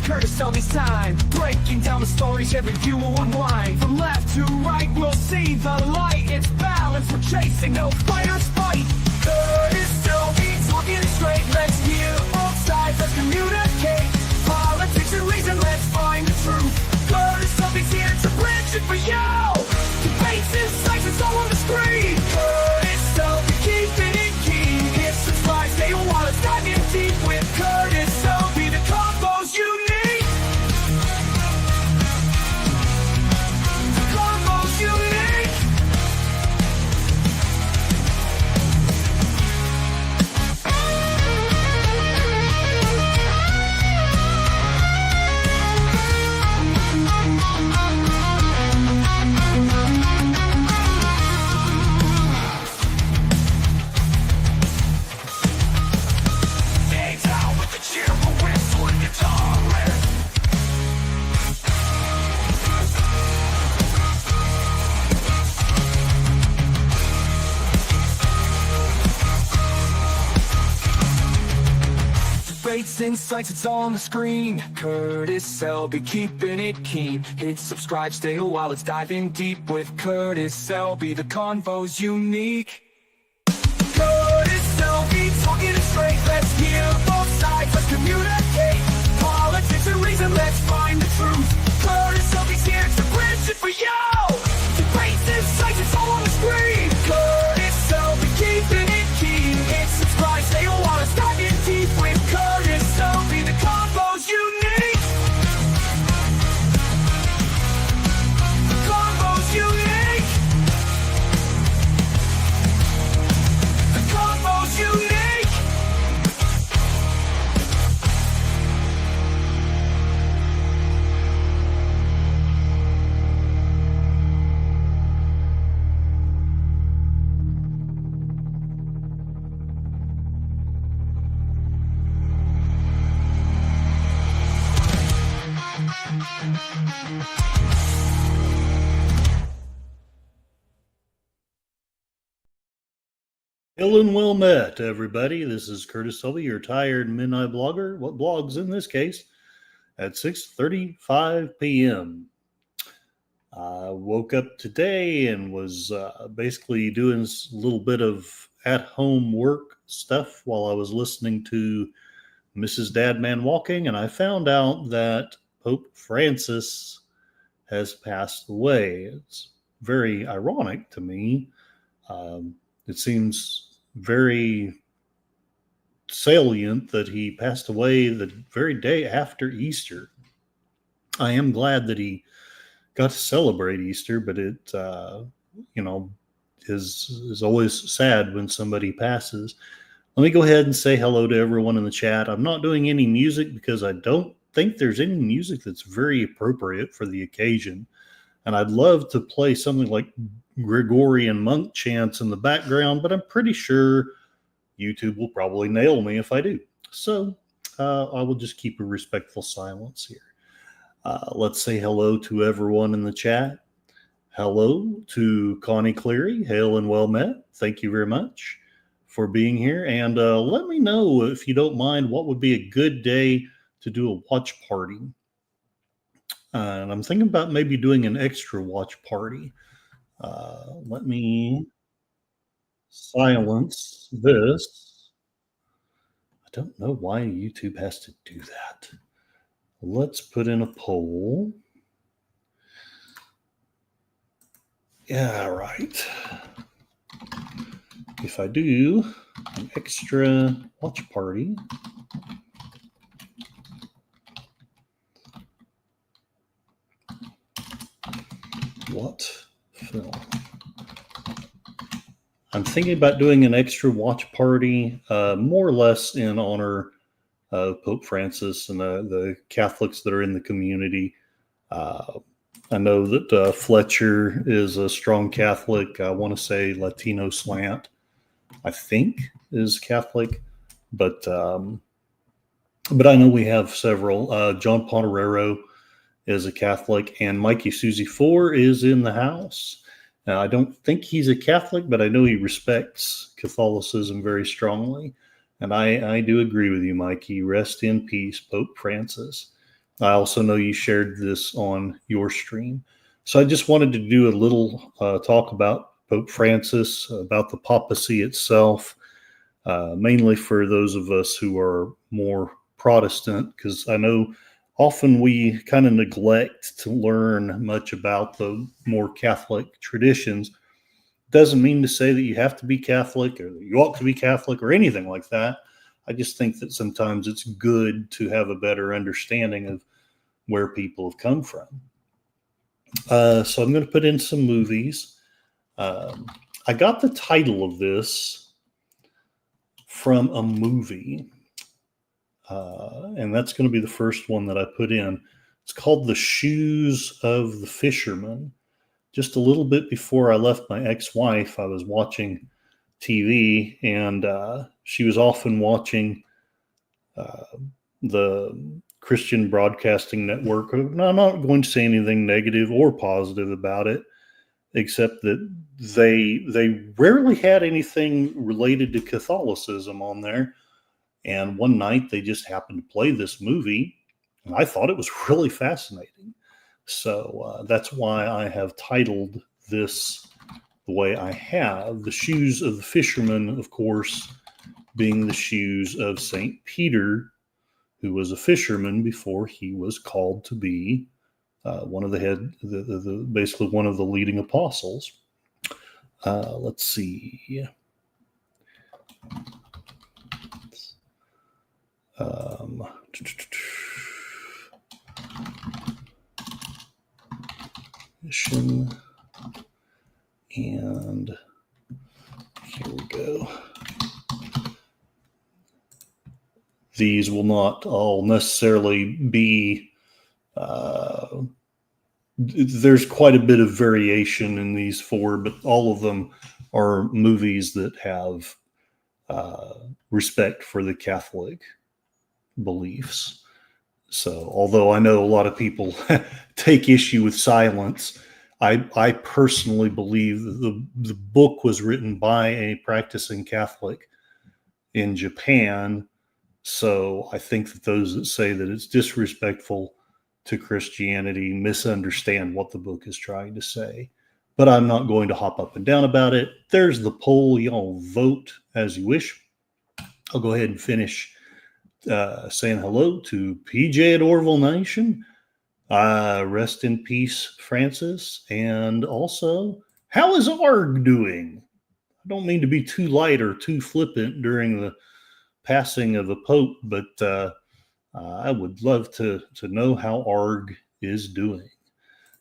Curtis Selby's time, breaking down the stories every view will unwind. From left to right, we'll see the light. It's balance we're chasing, no fighters fight. Curtis Selby's talking it straight. Let's hear both sides, let's communicate. Politics and reason, let's find the truth. Curtis Selby's here to bridge it for you. Debates, insights, it's all on the screen. Curtis Selby, keeping it keen. Hit subscribe, stay a while, let's dive in deep with Curtis Selby. The combos you need. The combos you need. Insights, it's all on the screen. Curtis Selby, keeping it keen. Hit subscribe, stay a while, let's dive in deep with Curtis Selby. The convo's unique. Curtis Selby, talking it straight. Let's hear both sides, let's communicate. Politics and reason, let's find the truth. Curtis Selby's here to bridge it for you. Debates, insights, it's all on the screen. Curtis Selby, keeping it keen. Hit subscribe, stay a while, let's dive in deep with Curtis Selby. The combos unique. The combos unique. The combos unique. Hello and well met, everybody. This is Curtis Selby, your tired midnight blogger. What blogs in this case? At 6:35 p.m. I woke up today and was basically doing a little bit of at-home work stuff while I was listening to Mrs. Dadman Walking, and I found out that Pope Francis has passed away. It's very ironic to me. It seems very salient that he passed away the very day after Easter. I am glad that he got to celebrate Easter, but it, is always sad when somebody passes. Let me go ahead and say hello to everyone in the chat. I'm not doing any music because I don't think there's any music that's very appropriate for the occasion. And I'd love to play something like Gregorian monk chants in the background, but I'm pretty sure YouTube will probably nail me if I do. So I will just keep a respectful silence here. Let's say hello to everyone in the chat. Hello to Connie Cleary. Hail and well met. Thank you very much for being here. And let me know, if you don't mind, what would be a good day to do a watch party. And I'm thinking about maybe doing an extra watch party. Let me silence this. I don't know why YouTube has to do that. Let's put in a poll. Yeah, right. If I do an extra watch party, what film? I'm thinking about doing an extra watch party, more or less in honor of Pope Francis and the Catholics that are in the community. I know that Fletcher is a strong Catholic. I want to say Latino slant, I think, is Catholic, but I know we have several. John Pontorero is a Catholic, and Mikey Susie 4 is in the house. Now, I don't think he's a Catholic, but I know he respects Catholicism very strongly. And I do agree with you, Mikey. Rest in peace, Pope Francis. I also know you shared this on your stream. So I just wanted to do a little talk about Pope Francis, about the papacy itself, mainly for those of us who are more Protestant, because I know often we kind of neglect to learn much about the more Catholic traditions. Doesn't mean to say that you have to be Catholic or that you ought to be Catholic or anything like that. I just think that sometimes it's good to have a better understanding of where people have come from. So I'm going to put in some movies. I got the title of this from a movie, and that's going to be the first one that I put in. It's called The Shoes of the Fisherman. Just a little bit before I left my ex-wife, I was watching TV, and she was often watching the Christian Broadcasting Network. Now, I'm not going to say anything negative or positive about it, except that they rarely had anything related to Catholicism on there. And one night they just happened to play this movie, and I thought it was really fascinating. So that's why I have titled this the way I have. The Shoes of the Fisherman, of course, being the shoes of St. Peter, who was a fisherman before he was called to be one of the basically one of the leading apostles. Let's see. Mission, and here we go. These will not all necessarily be, there's quite a bit of variation in these four, but all of them are movies that have respect for the Catholic beliefs. So, although I know a lot of people take issue with silence, I personally believe that the book was written by a practicing Catholic in Japan. So I think that those that say that it's disrespectful to Christianity misunderstand what the book is trying to say. But I'm not going to hop up and down about it. There's the poll. Y'all vote as you wish. I'll go ahead and finish saying hello to PJ at Orville Nation. Rest in peace, Francis. And also, how is ARG doing? I don't mean to be too light or too flippant during the passing of the Pope, but I would love to know how ARG is doing.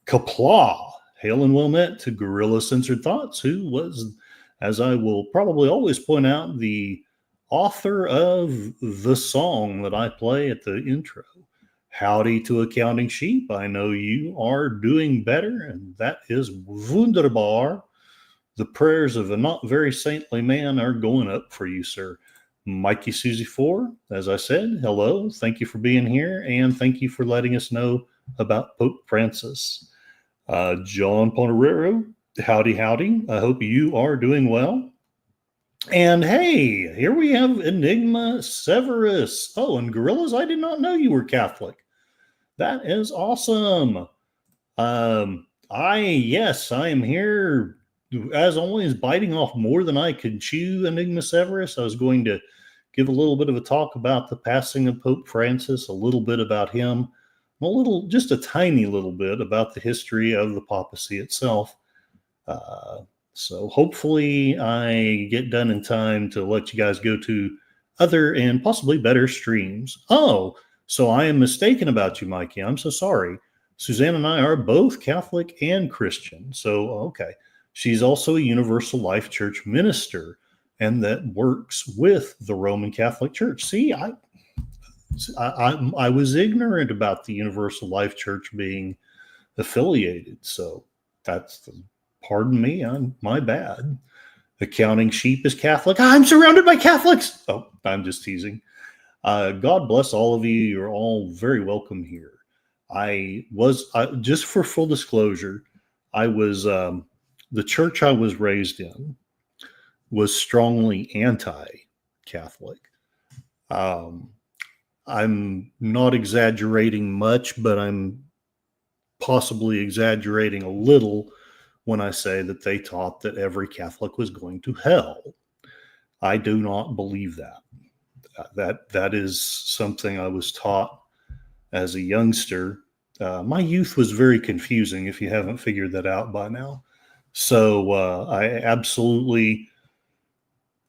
Kapla, hail and well met to Gorilla Censored Thoughts, who was, as I will probably always point out, the author of the song that I play at the intro. Howdy to Accounting Sheep. I know you are doing better, and that is wunderbar. The prayers of a not very saintly man are going up for you, sir. Mikey Susie 4, as I said, hello. Thank you for being here, and thank you for letting us know about Pope Francis. John Ponerero, howdy, howdy. I hope you are doing well. And hey, here we have Enigma Severus. Oh, and Gorillas, I did not know you were Catholic. That is awesome. I am here, as always, biting off more than I could chew, Enigma Severus. I was going to give a little bit of a talk about the passing of Pope Francis, a little bit about him, just a tiny little bit about the history of the papacy itself. So hopefully I get done in time to let you guys go to other and possibly better streams. Oh, so I am mistaken about you, Mikey. I'm so sorry. Suzanne and I are both Catholic and Christian. So, okay. She's also a Universal Life Church minister, and that works with the Roman Catholic Church. See, I was ignorant about the Universal Life Church being affiliated. So that's pardon me, my bad. Accounting Sheep is Catholic. I'm surrounded by Catholics. Oh, I'm just teasing. God bless all of you. You're all very welcome here. Just for full disclosure, I was the church I was raised in was strongly anti-Catholic. I'm not exaggerating much, but I'm possibly exaggerating a little when I say that they taught that every Catholic was going to hell. I do not believe that. That is something I was taught as a youngster. My youth was very confusing, if you haven't figured that out by now. So I absolutely,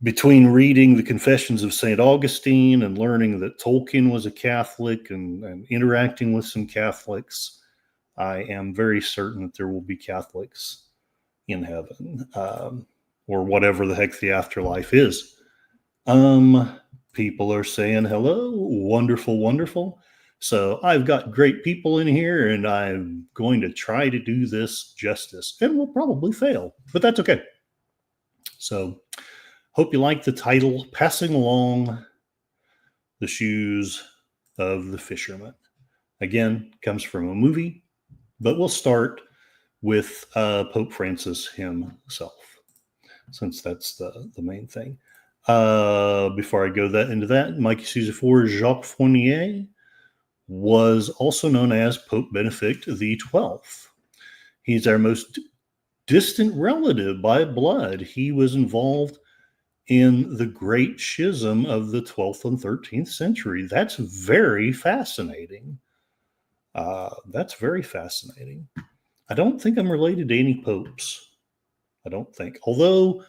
between reading the Confessions of St. Augustine and learning that Tolkien was a Catholic and interacting with some Catholics, I am very certain that there will be Catholics in heaven, or whatever the heck the afterlife is. People are saying hello. Wonderful, wonderful. So I've got great people in here, and I'm going to try to do this justice, and we'll probably fail, but that's okay. So hope you like the title, Passing Along the Shoes of the Fisherman. Again, comes from a movie, but we'll start with Pope Francis himself, since that's the main thing. Before I go into that, Mikey Caesar Jacques Fournier was also known as Pope Benedict the 12th. He's our most distant relative by blood. He was involved in the Great Schism of the 12th and 13th century. That's very fascinating. That's very fascinating. I don't think I'm related to any popes. I don't think. Although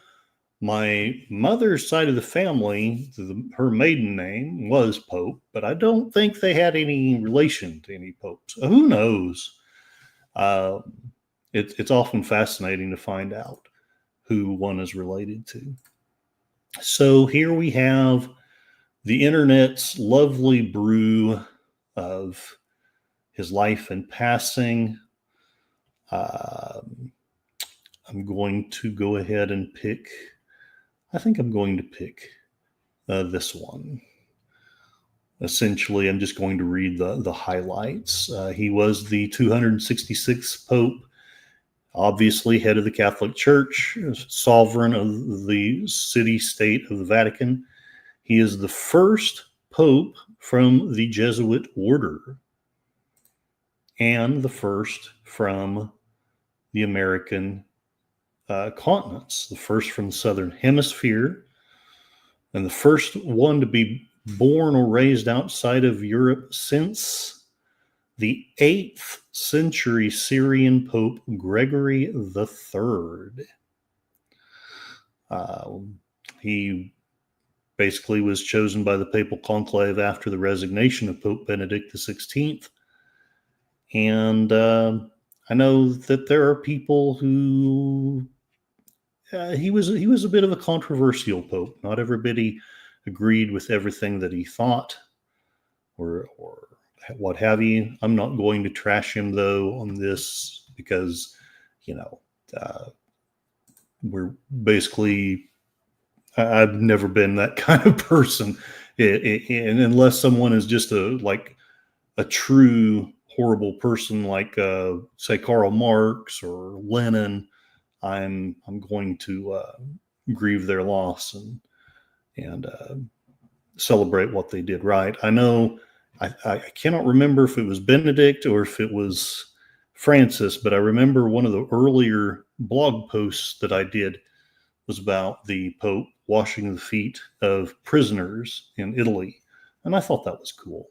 my mother's side of the family, her maiden name was Pope, but I don't think they had any relation to any popes. Who knows? It's often fascinating to find out who one is related to. So here we have the internet's lovely brew of his life and passing. I'm going to go ahead and pick, I think I'm going to pick this one. Essentially, I'm just going to read the highlights. He was the 266th Pope, obviously head of the Catholic Church, sovereign of the city-state of the Vatican. He is the first Pope from the Jesuit order and the first from the American continents, the first from the Southern Hemisphere, and the first one to be born or raised outside of Europe since the 8th century Syrian Pope Gregory III. He basically was chosen by the papal conclave after the resignation of Pope Benedict XVI. And I know that there are people who he was a bit of a controversial pope. Not everybody agreed with everything that he thought, or what have you. I'm not going to trash him though on this because, we're basically. I've never been that kind of person, and unless someone is just a true horrible person like say Karl Marx or Lenin, I'm going to grieve their loss and celebrate what they did right. I know I cannot remember if it was Benedict or if it was Francis, but I remember one of the earlier blog posts that I did was about the Pope washing the feet of prisoners in Italy, and I thought that was cool.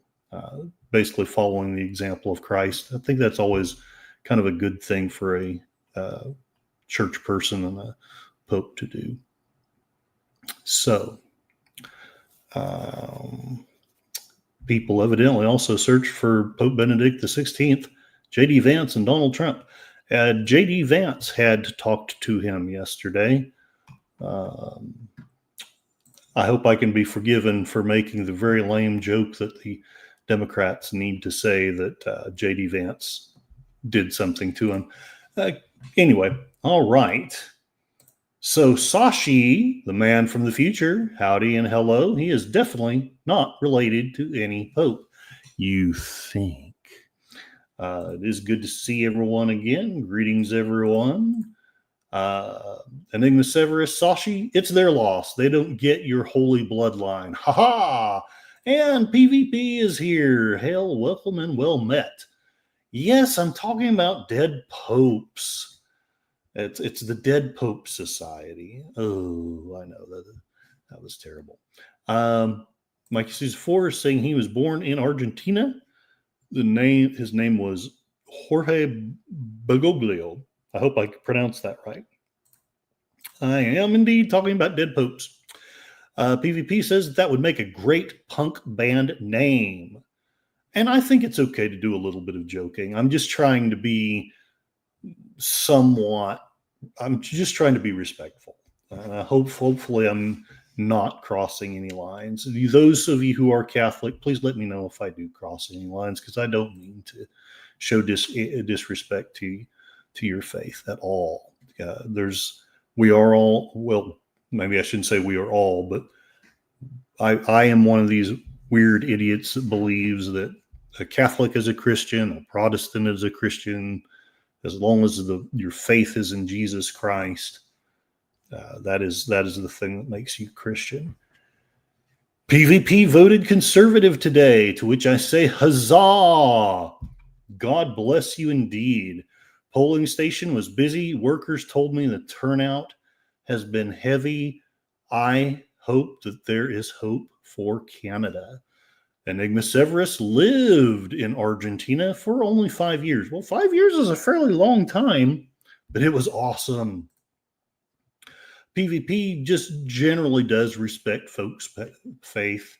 Basically following the example of Christ. I think that's always kind of a good thing for a church person and a pope to do. So, people evidently also searched for Pope Benedict XVI, J.D. Vance, and Donald Trump. J.D. Vance had talked to him yesterday. I hope I can be forgiven for making the very lame joke that the Democrats need to say that J.D. Vance did something to him. Anyway, all right. So Sashi, the man from the future, howdy and hello. He is definitely not related to any pope. You think? It is good to see everyone again. Greetings, everyone. Enigma Severus, Sashi, it's their loss. They don't get your holy bloodline. Ha ha! And PvP is here. Hail, welcome, and well met. Yes, I'm talking about dead popes. It's the Dead Pope Society. Oh, I know that was terrible. Mikey Suze 4 is saying he was born in Argentina. His name was Jorge Bergoglio. I hope I pronounced that right. I am indeed talking about dead popes. PvP says that would make a great punk band name. And I think it's okay to do a little bit of joking. I'm just trying to be respectful. Hopefully I'm not crossing any lines. Those of you who are Catholic, please let me know if I do cross any lines, because I don't mean to show disrespect to your faith at all. We are all, well, maybe I shouldn't say we are all, but I am one of these weird idiots that believes that a Catholic is a Christian, a Protestant is a Christian, as long as your faith is in Jesus Christ. That is the thing that makes you Christian. PvP voted conservative today, to which I say huzzah! God bless you indeed. Polling station was busy. Workers told me the turnout has been heavy. I hope that there is hope for Canada. Enigma Severus lived in Argentina for only 5 years. Well, 5 years is a fairly long time, but it was awesome. PvP just generally does respect folks' faith.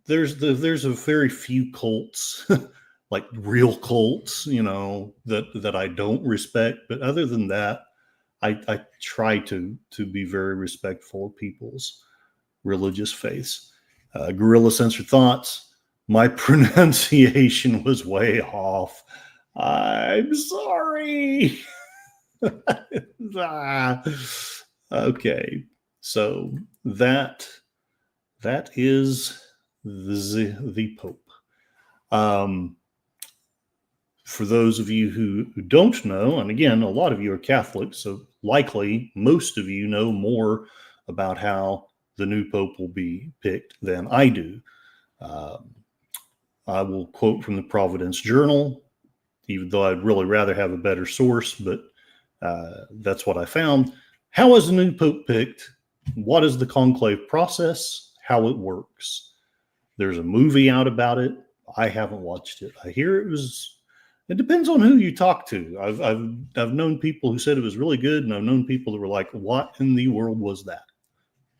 There's a very few cults, like real cults, that I don't respect. But other than that, I try to be very respectful of people's religious faiths. Gorilla Sensor Thoughts. My pronunciation was way off. I'm sorry. Okay, so that is the Pope. For those of you who don't know, and again, a lot of you are Catholics, so likely most of you know more about how the new Pope will be picked than I do. I will quote from the Providence Journal, even though I'd really rather have a better source, but that's what I found. How is the new Pope picked? What is the conclave process? How it works? There's a movie out about it. I haven't watched it. I hear it depends on who you talk to. I've known people who said it was really good, and I've known people that were like, what in the world was that?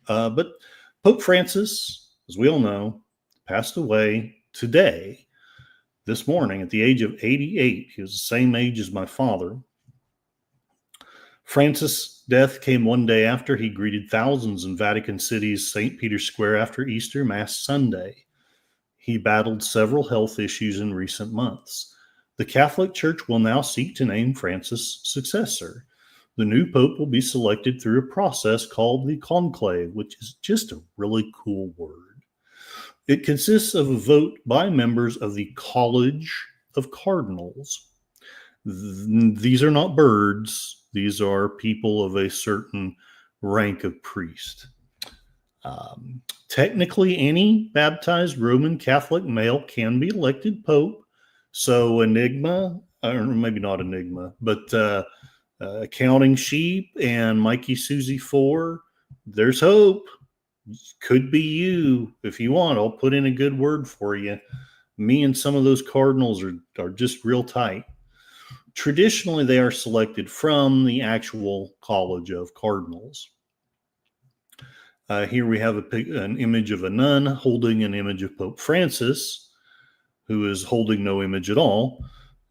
But Pope Francis, as we all know, passed away today, this morning, at the age of 88. He was the same age as my father. Francis' death came one day after he greeted thousands in Vatican City's St. Peter's Square after Easter Mass Sunday. He battled several health issues in recent months. The Catholic Church will now seek to name Francis' successor. The new pope will be selected through a process called the conclave, which is just a really cool word. It consists of a vote by members of the College of Cardinals. These are not birds. These are people of a certain rank of priest. Technically, any baptized Roman Catholic male can be elected pope. So Enigma, or maybe not Enigma, but Counting Sheep and Mikey Susie 4, there's hope. Could be you. If you want, I'll put in a good word for you. Me and some of those cardinals are just real tight. Traditionally, they are selected from the actual College of Cardinals. Here we have an image of a nun holding an image of Pope Francis, who is holding no image at all,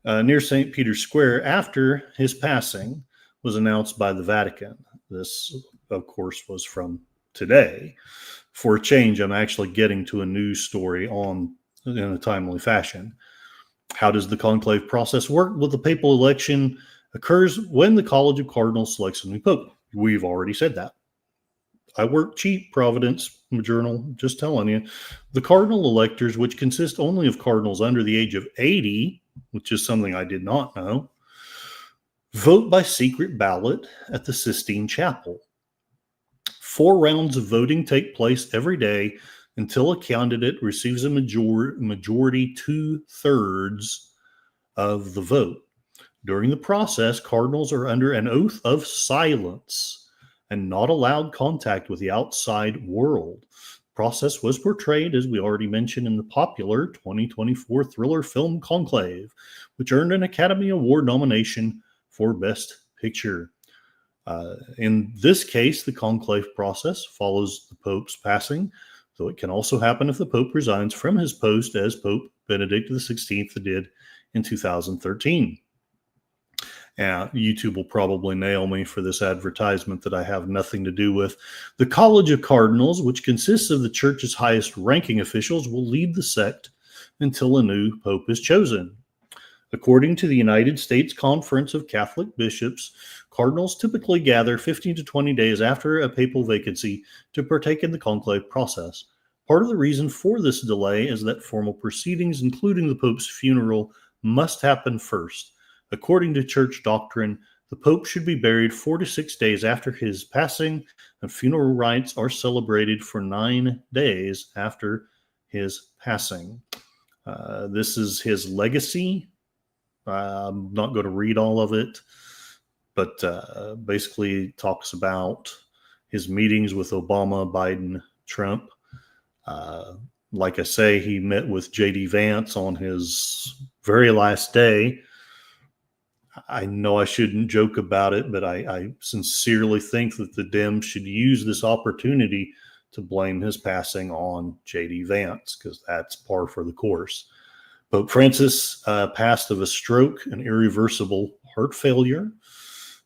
near St. Peter's Square after his passing was announced by the Vatican. This, of course, was from today. For a change, I'm actually getting to a news story in a timely fashion. How does the conclave process work? Well, the papal election occurs when the College of Cardinals selects a new pope. We've already said that. I work cheap, Providence Journal, just telling you. The cardinal electors, which consist only of cardinals under the age of 80, which is something I did not know, vote by secret ballot at the Sistine Chapel. 4 rounds of voting take place every day until a candidate receives a majority 2/3 of the vote. During the process, cardinals are under an oath of silence and not allowed contact with the outside world. The process was portrayed, as we already mentioned, in the popular 2024 thriller film Conclave, which earned an Academy Award nomination for Best Picture. In this case, the conclave process follows the Pope's passing, though it can also happen if the Pope resigns from his post, as Pope Benedict XVI did in 2013. YouTube will probably nail me for this advertisement that I have nothing to do with. The College of Cardinals, which consists of the Church's highest ranking officials, will lead the sect until a new Pope is chosen. According to the United States Conference of Catholic Bishops, cardinals typically gather 15 to 20 days after a papal vacancy to partake in the conclave process. Part of the reason for this delay is that formal proceedings, including the Pope's funeral, must happen first. According to church doctrine, the Pope should be buried 4 to 6 days after his passing, and funeral rites are celebrated for 9 days after his passing. This is his legacy. I'm not going to read all of it, but basically talks about his meetings with Obama, Biden, Trump. Like I say, he met with J.D. Vance on his very last day. I know I shouldn't joke about it, but I sincerely think that the Dems should use this opportunity to blame his passing on J.D. Vance, because that's par for the course. Pope Francis passed of a stroke and irreversible heart failure.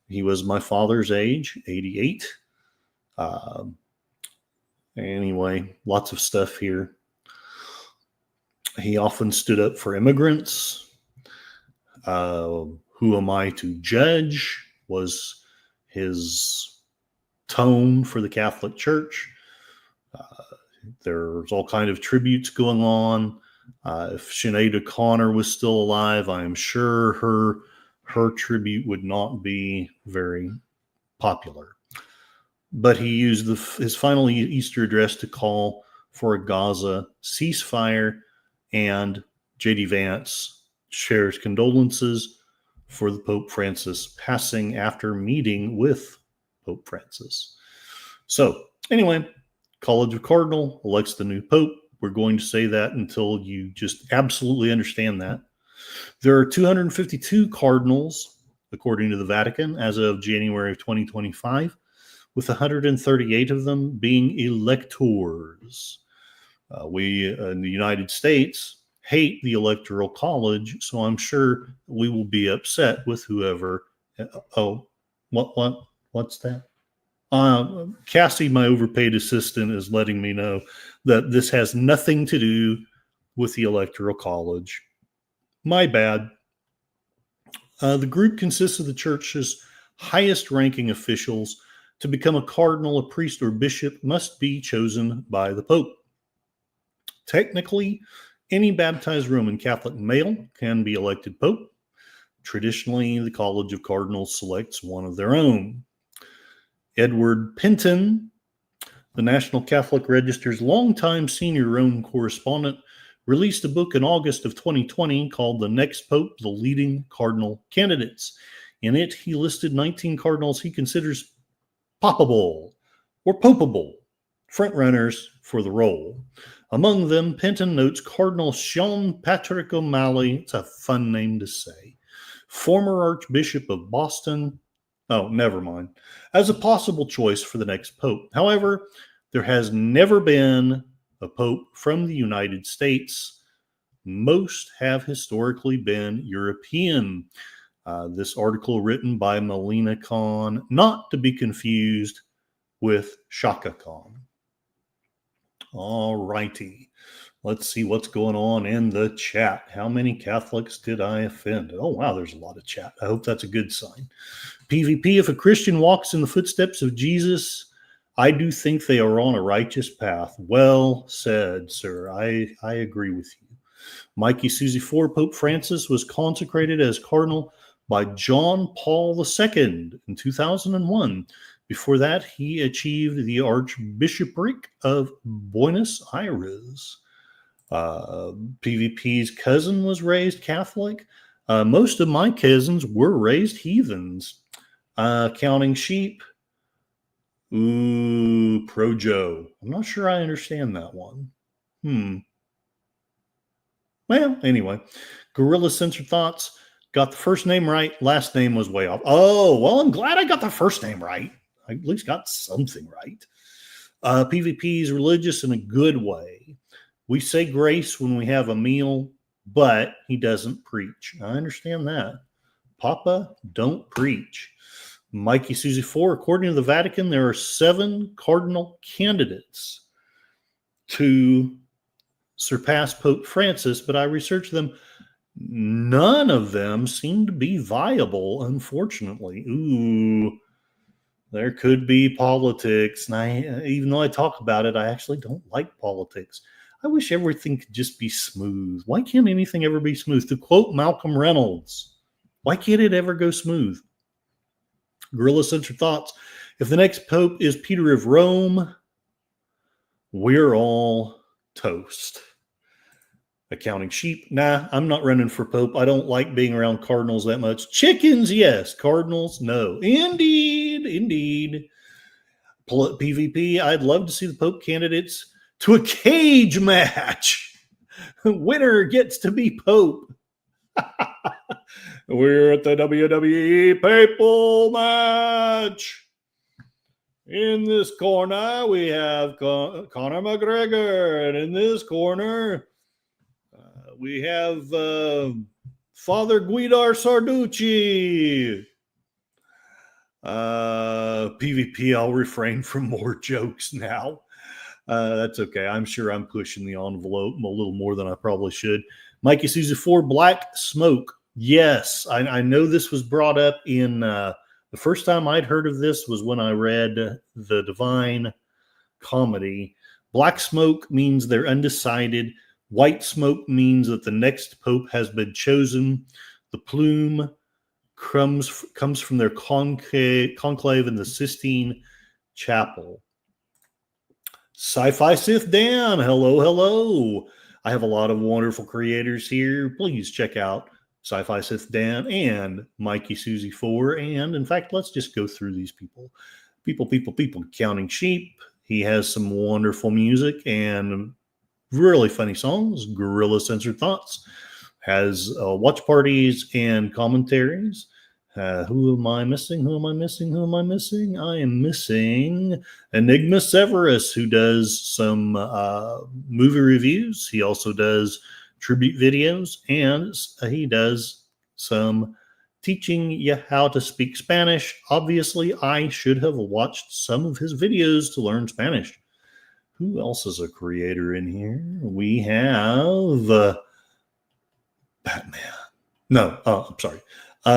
He was my father's age, 88. Anyway, lots of stuff here. He often stood up for immigrants. Who am I to judge was his tone for the Catholic Church. There's all kind of tributes going on. If Sinead O'Connor was still alive, I am sure her tribute would not be very popular. But he used his final Easter address to call for a Gaza ceasefire, and J.D. Vance shares condolences for the Pope Francis passing after meeting with Pope Francis. So anyway, College of Cardinal elects the new Pope. We're going to say that until you just absolutely understand that. There are 252 cardinals, according to the Vatican, as of January of 2025, with 138 of them being electors. We in the United States hate the Electoral College, so I'm sure we will be upset with whoever. What's that? Cassie, my overpaid assistant, is letting me know that this has nothing to do with the Electoral College. My bad. The group consists of the church's highest ranking officials. To become a cardinal, a priest, or bishop must be chosen by the Pope. Technically, any baptized Roman Catholic male can be elected Pope. Traditionally, the College of Cardinals selects one of their own. Edward Penton, the National Catholic Register's longtime senior Rome correspondent, released a book in August of 2020 called The Next Pope, The Leading Cardinal Candidates. In it, he listed 19 cardinals he considers poppable or popable frontrunners for the role. Among them, Penton notes Cardinal Sean Patrick O'Malley, it's a fun name to say, former Archbishop of Boston, never mind, as a possible choice for the next pope. However, there has never been a pope from the United States. Most have historically been European. This article written by Melina Khan, not to be confused with Shaka Khan. All righty. Let's see what's going on in the chat. How many Catholics did I offend? Oh, wow, there's a lot of chat. I hope that's a good sign. PvP, if a Christian walks in the footsteps of Jesus, I do think they are on a righteous path. Well said, sir. I agree with you. Mikey Susie 4, Pope Francis was consecrated as cardinal by John Paul II in 2001. Before that, he achieved the Archbishopric of Buenos Aires. PvP's cousin was raised Catholic. Most of my cousins were raised heathens. Counting sheep. Ooh, Pro Joe. I'm not sure I understand that one. Well, anyway, Gorilla Sensor Thoughts. Got the first name right. Last name was way off. Oh, well, I'm glad I got the first name right. I at least got something right. PvP is religious in a good way. We say grace when we have a meal, but he doesn't preach. I understand that. Papa, don't preach. Mikey Susie 4, according to the Vatican, there are 7 cardinal candidates to surpass Pope Francis, but I researched them. None of them seem to be viable, unfortunately. Ooh, there could be politics. And even though I talk about it, I actually don't like politics. I wish everything could just be smooth. Why can't anything ever be smooth? To quote Malcolm Reynolds, why can't it ever go smooth? Gorilla Center Thoughts. If the next pope is Peter of Rome, we're all toast. Accounting sheep. Nah, I'm not running for pope. I don't like being around cardinals that much. Chickens, yes. Cardinals, no. Indeed. PvP, I'd love to see the pope candidates to a cage match. Winner gets to be pope. We're at the WWE Papal match. In this corner, we have Conor McGregor. And in this corner, we have Father Guidar Sarducci. PvP, I'll refrain from more jokes now. That's okay. I'm sure I'm pushing the envelope a little more than I probably should. Mikey Susie 4, Black Smoke. Yes, I know this was brought up in the first time I'd heard of this was when I read the Divine Comedy. Black smoke means they're undecided. White smoke means that the next pope has been chosen. The plume comes from their conclave in the Sistine Chapel. Sci-Fi Sith Dan, hello. I have a lot of wonderful creators here. Please check out Sci-Fi Sith Dan and Mikey Susie 4. And in fact, let's just go through these people. People. Counting Sheep. He has some wonderful music and really funny songs. Gorilla Censored Thoughts has watch parties and commentaries. Who am I missing? I am missing Enigma Severus, who does some movie reviews. He also does tribute videos, and he does some teaching you how to speak Spanish. Obviously, I should have watched some of his videos to learn Spanish. Who else is a creator in here? We have Batman. No, I'm sorry.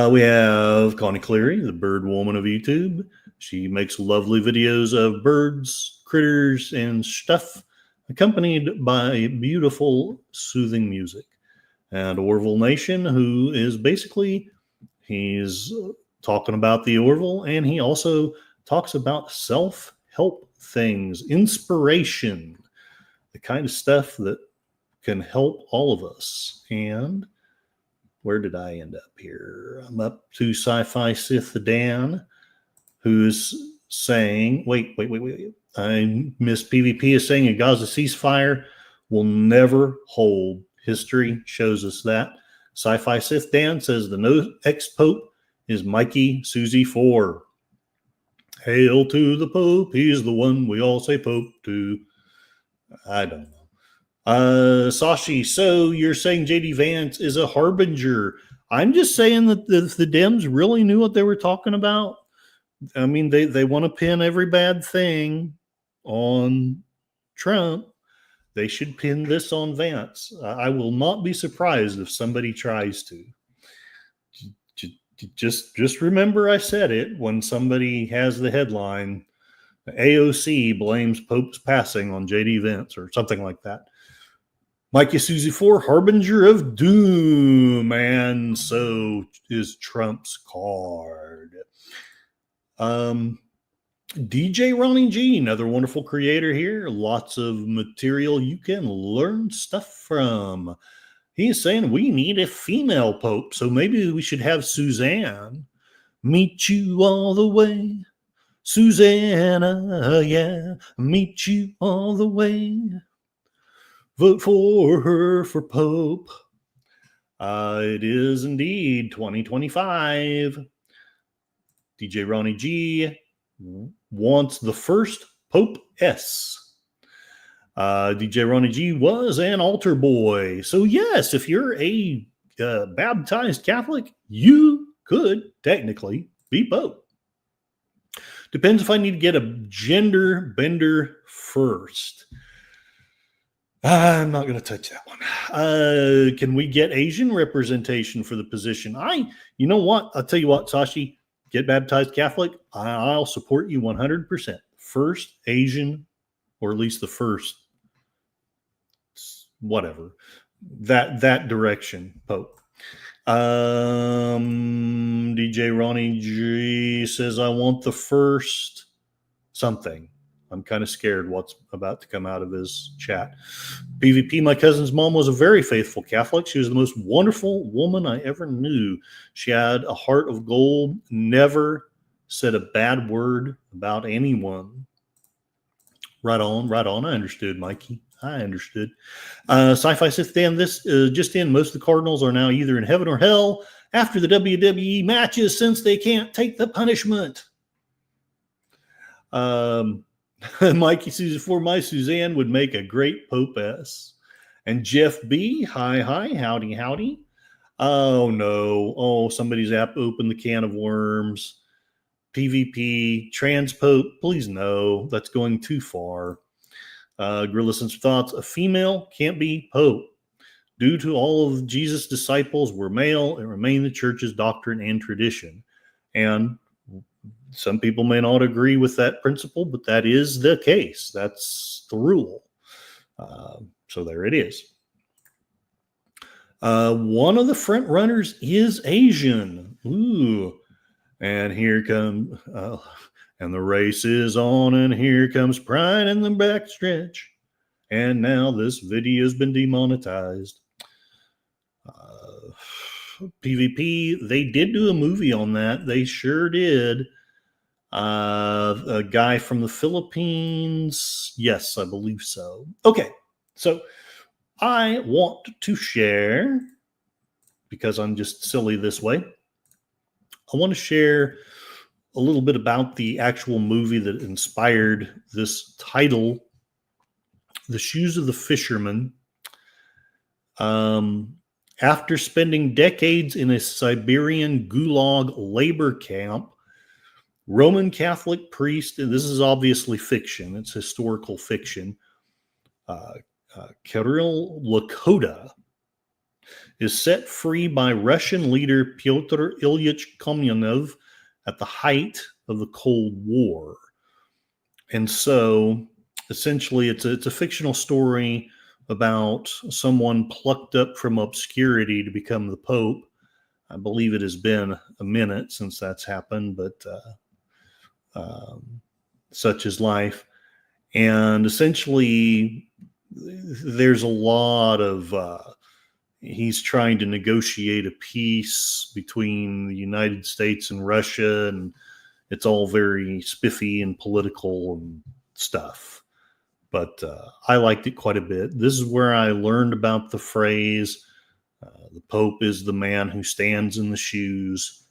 We have Connie Cleary, the bird woman of YouTube. She makes lovely videos of birds, critters, and stuff, accompanied by beautiful, soothing music. And Orville Nation, who is basically, he's talking about the Orville, and he also talks about self-help things, inspiration, the kind of stuff that can help all of us. And where did I end up here? I'm up to Sci-Fi Sith Dan, who's saying, wait. I miss PvP is saying a Gaza ceasefire will never hold. History shows us that. Sci-Fi Sith Dan says the next pope is Mikey Susie 4. Hail to the Pope. He's the one we all say Pope to. I don't know. Sashi, so you're saying JD Vance is a harbinger. I'm just saying that the Dems really knew what they were talking about. I mean, they want to pin every bad thing on Trump. They should pin this on Vance. I will not be surprised if somebody tries to. Just remember I said it when somebody has the headline, AOC blames Pope's passing on JD Vance or something like that. Mikey Susie 4, harbinger of doom, and so is Trump's card. DJ Ronnie G, another wonderful creator here. Lots of material you can learn stuff from. He's saying we need a female pope, so maybe we should have Suzanne meet you all the way. Susanna, yeah, meet you all the way. Vote for her for pope. It is indeed 2025. DJ Ronnie G wants the first Pope S. DJ Ronnie G was an altar boy. So yes, if you're a baptized Catholic, you could technically be Pope. Depends if I need to get a gender bender first. I'm not going to touch that one. Can we get Asian representation for the position? You know what? I'll tell you what, Sashi, get baptized Catholic. I'll support you 100%. First Asian, or at least the first, whatever, that direction, Pope. DJ Ronnie G says, I want the first something. I'm kind of scared what's about to come out of his chat. PvP, my cousin's mom was a very faithful Catholic. She was the most wonderful woman I ever knew. She had a heart of gold, never said a bad word about anyone. Right on, right on. I understood, Mikey. I understood. Sci-Fi Sith Dan, this just in, most of the Cardinals are now either in heaven or hell after the WWE matches since they can't take the punishment. Mikey Susan, for my Suzanne would make a great Pope-S. And Jeff B, hi, howdy. Oh, no. Oh, somebody's opened the can of worms. PvP, trans Pope, please no. That's going too far. Gorilla Sense Thoughts, a female can't be Pope. Due to all of Jesus' disciples were male and remain the church's doctrine and tradition. And some people may not agree with that principle, but that is the case. That's the rule. So there it is. One of the front runners is Asian. Ooh. And here comes, and the race is on, and here comes Pride in the backstretch. And now this video has been demonetized. PvP, they did do a movie on that. They sure did. A guy from the Philippines. Yes, I believe so. Okay, so I want to share, because I'm just silly this way, I want to share a little bit about the actual movie that inspired this title, The Shoes of the Fisherman. After spending decades in a Siberian gulag labor camp, Roman Catholic priest, and this is obviously fiction, it's historical fiction, Kirill Lakota is set free by Russian leader Pyotr Ilyich Komnev at the height of the Cold War. And so essentially it's a fictional story about someone plucked up from obscurity to become the Pope. I believe it has been a minute since that's happened, but such is life. And essentially there's a lot of he's trying to negotiate a peace between the United States and Russia, and it's all very spiffy and political and stuff. But I liked it quite a bit. This is where I learned about the phrase, the Pope is the man who stands in the shoes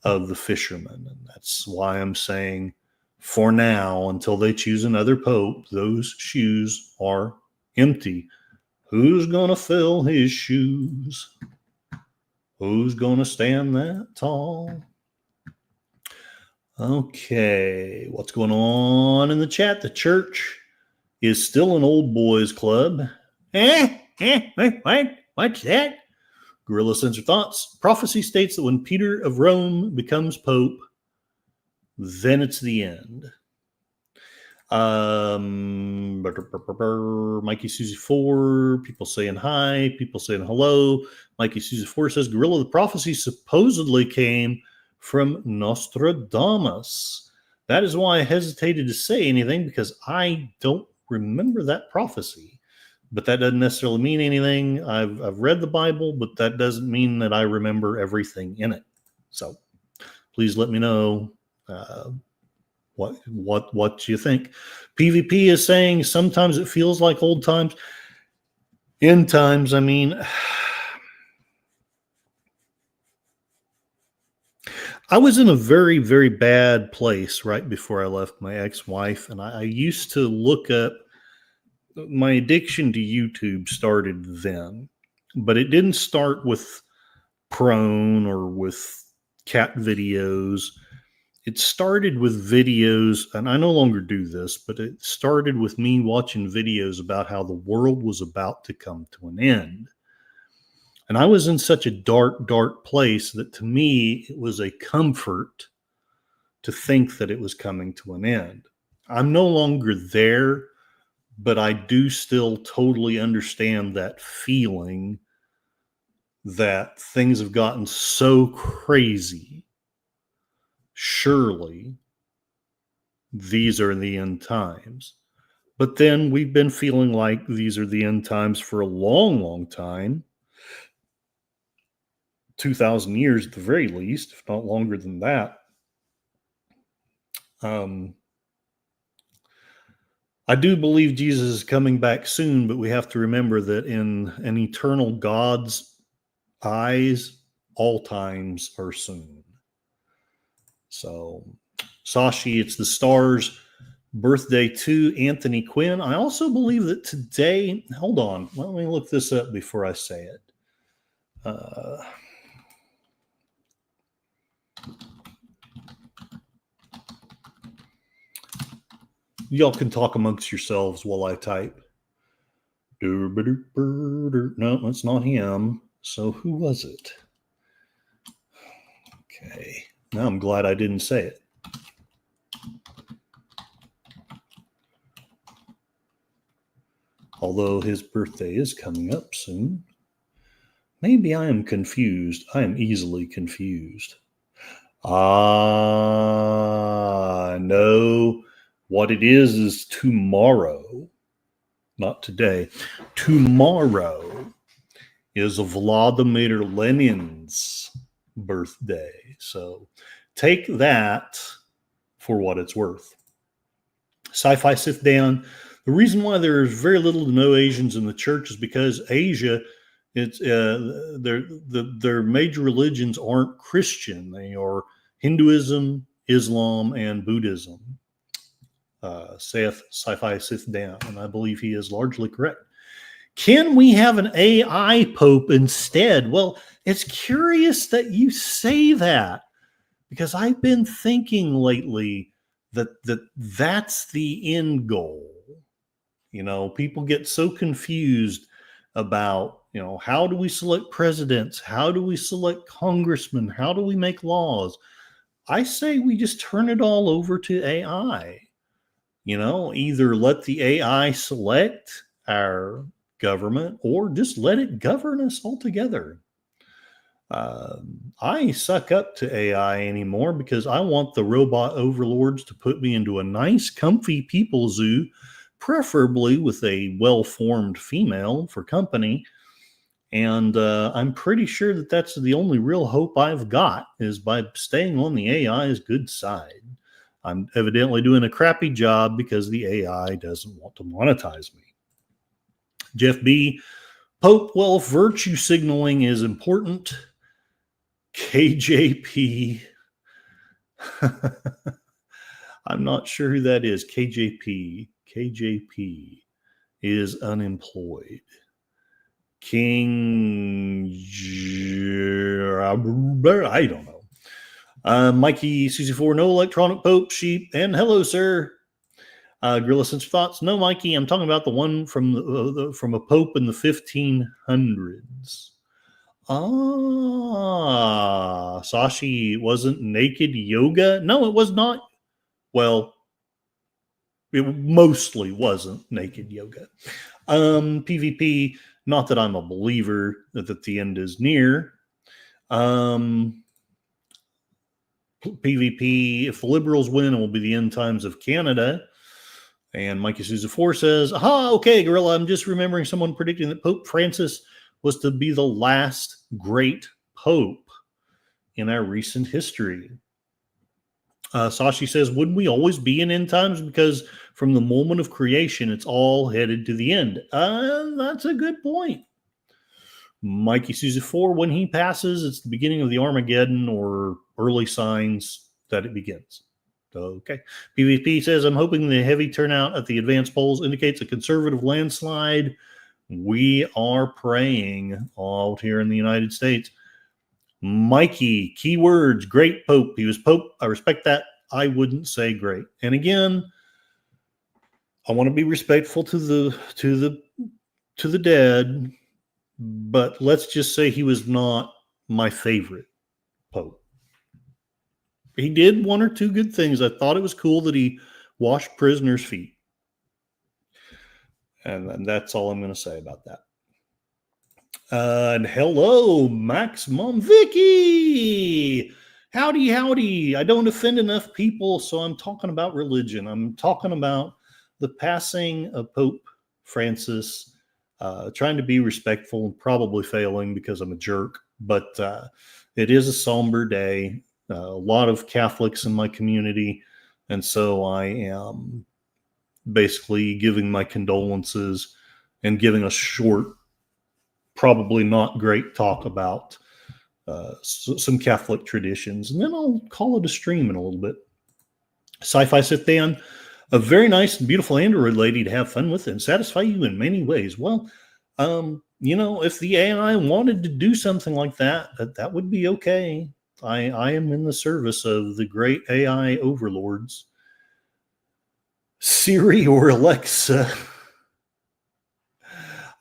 of the fisherman. And that's why I'm saying, for now, until they choose another Pope, those shoes are empty. Who's going to fill his shoes? Who's going to stand that tall? Okay, what's going on in the chat? The church is still an old boys club. What's that? Gorilla Sensor Thoughts. Prophecy states that when Peter of Rome becomes Pope, then it's the end. Mikey Susie 4, people saying hi, people saying hello. Mikey Susie 4 says, Gorilla, the prophecy supposedly came from Nostradamus. That is why I hesitated to say anything, because I don't remember that prophecy. But that doesn't necessarily mean anything. I've read the Bible, but that doesn't mean that I remember everything in it. So please let me know what you think. PvP is saying sometimes it feels like old times. End times, I mean, I was in a very, very bad place right before I left my ex-wife, and I used to look up. My addiction to YouTube started then, but it didn't start with prone or with cat videos. It started with videos, and I no longer do this, but it started with me watching videos about how the world was about to come to an end. And I was in such a dark, dark place that to me, it was a comfort to think that it was coming to an end. I'm no longer there, but I do still totally understand that feeling that things have gotten so crazy. Surely these are the end times. But then we've been feeling like these are the end times for a long, long time. 2,000 years at the very least, if not longer than that. I do believe Jesus is coming back soon, but we have to remember that in an eternal God's eyes, all times are soon. So, Sashi, it's the star's birthday to Anthony Quinn. I also believe that today, hold on, let me look this up before I say it. Y'all can talk amongst yourselves while I type. No, that's not him. So who was it? Okay. Now I'm glad I didn't say it. Although his birthday is coming up soon. Maybe I am confused. I am easily confused. No. What it is tomorrow. Not today. Tomorrow is Vladimir Lenin's birthday. So take that for what it's worth. Sci-Fi Sith down. The reason why there's very little to no Asians in the church is because Asia, it's their major religions aren't Christian. They are Hinduism, Islam, and Buddhism. Saith Sci-Fi Sith down, and I believe he is largely correct. Can we have an AI Pope instead? Well, it's curious that you say that, because I've been thinking lately that's the end goal. You know, people get so confused about, you know, how do we select presidents? How do we select congressmen? How do we make laws? I say we just turn it all over to AI. You know, either let the AI select our government or just let it govern us altogether. I suck up to AI anymore because I want the robot overlords to put me into a nice, comfy people zoo, preferably with a well-formed female for company. And I'm pretty sure that that's the only real hope I've got, is by staying on the AI's good side. I'm evidently doing a crappy job because the AI doesn't want to monetize me. Jeff B. Pope, well, if virtue signaling is important, KJP. I'm not sure who that is. KJP. KJP is unemployed. King, I don't know. Mikey CC4, no electronic Pope sheep, and hello, sir. Gorilla Sense thoughts. No, Mikey, I'm talking about the one from a Pope in the 1500s. Sashi wasn't naked yoga. No, it was not. Well, it mostly wasn't naked yoga. PvP. Not that I'm a believer that the end is near. PvP, if the liberals win, it will be the end times of Canada. And Mikey Souza 4 says, aha, okay, Gorilla, I'm just remembering someone predicting that Pope Francis was to be the last great pope in our recent history. Sashi says, wouldn't we always be in end times? Because from the moment of creation, it's all headed to the end. That's a good point. Mikey Souza 4, when he passes, it's the beginning of the Armageddon or early signs that it begins. Okay. PvP says, I'm hoping the heavy turnout at the advanced polls indicates a conservative landslide. We are praying out here in the United States. Mikey, keywords, great pope. He was pope. I respect that. I wouldn't say great. And again, I want to be respectful to the dead, but let's just say he was not my favorite pope. He did one or two good things. I thought it was cool that he washed prisoners' feet. And that's all I'm going to say about that. And hello, Maximum Vicky. Howdy, howdy. I don't offend enough people, so I'm talking about religion. I'm talking about the passing of Pope Francis, trying to be respectful and probably failing because I'm a jerk. But it is a somber day. A lot of Catholics in my community, and so I am basically giving my condolences and giving a short, probably not great talk about some Catholic traditions, and then I'll call it a stream in a little bit. Sci-Fi Sit Down, a very nice and beautiful Android lady to have fun with and satisfy you in many ways. Well, if the AI wanted to do something like that, that would be okay. I am in the service of the great AI overlords. Siri or Alexa.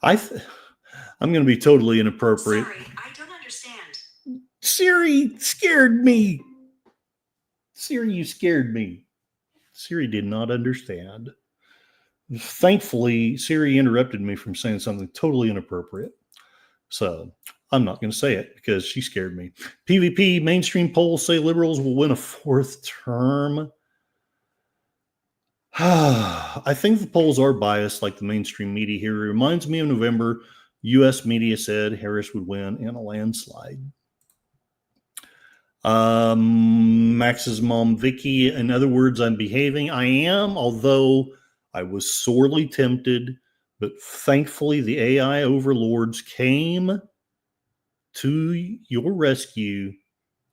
I'm going to be totally inappropriate. Sorry, I don't understand. Siri scared me. Siri, you scared me. Siri did not understand. Thankfully, Siri interrupted me from saying something totally inappropriate. So I'm not going to say it because she scared me. PvP, mainstream polls say liberals will win a fourth term. I think the polls are biased like the mainstream media here. It reminds me of November. U.S. media said Harris would win in a landslide. Max's mom, Vicky, in other words, I'm behaving. I am, although I was sorely tempted, but thankfully the AI overlords came to your rescue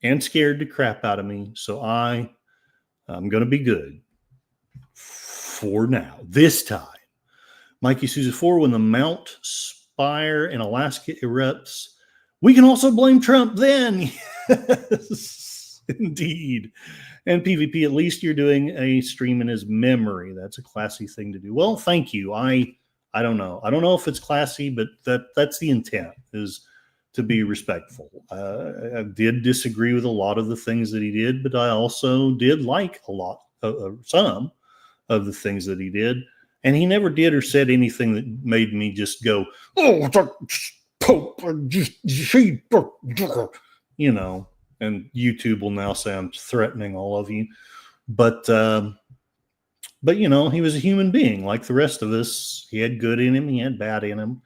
and scared the crap out of me. So I'm going to be good for now, this time. Mikey Souza 4, when the Mount Spire in Alaska erupts, we can also blame Trump then. Yes, indeed. And PvP, at least you're doing a stream in his memory. That's a classy thing to do. Well, thank you. I don't know. I don't know if it's classy, but that's the intent, is to be respectful. I did disagree with a lot of the things that he did, but I also did like a lot, some of the things that he did. And he never did or said anything that made me just go, oh, Pope, and YouTube will now say I'm threatening all of you. But he was a human being like the rest of us. He had good in him. He had bad in him.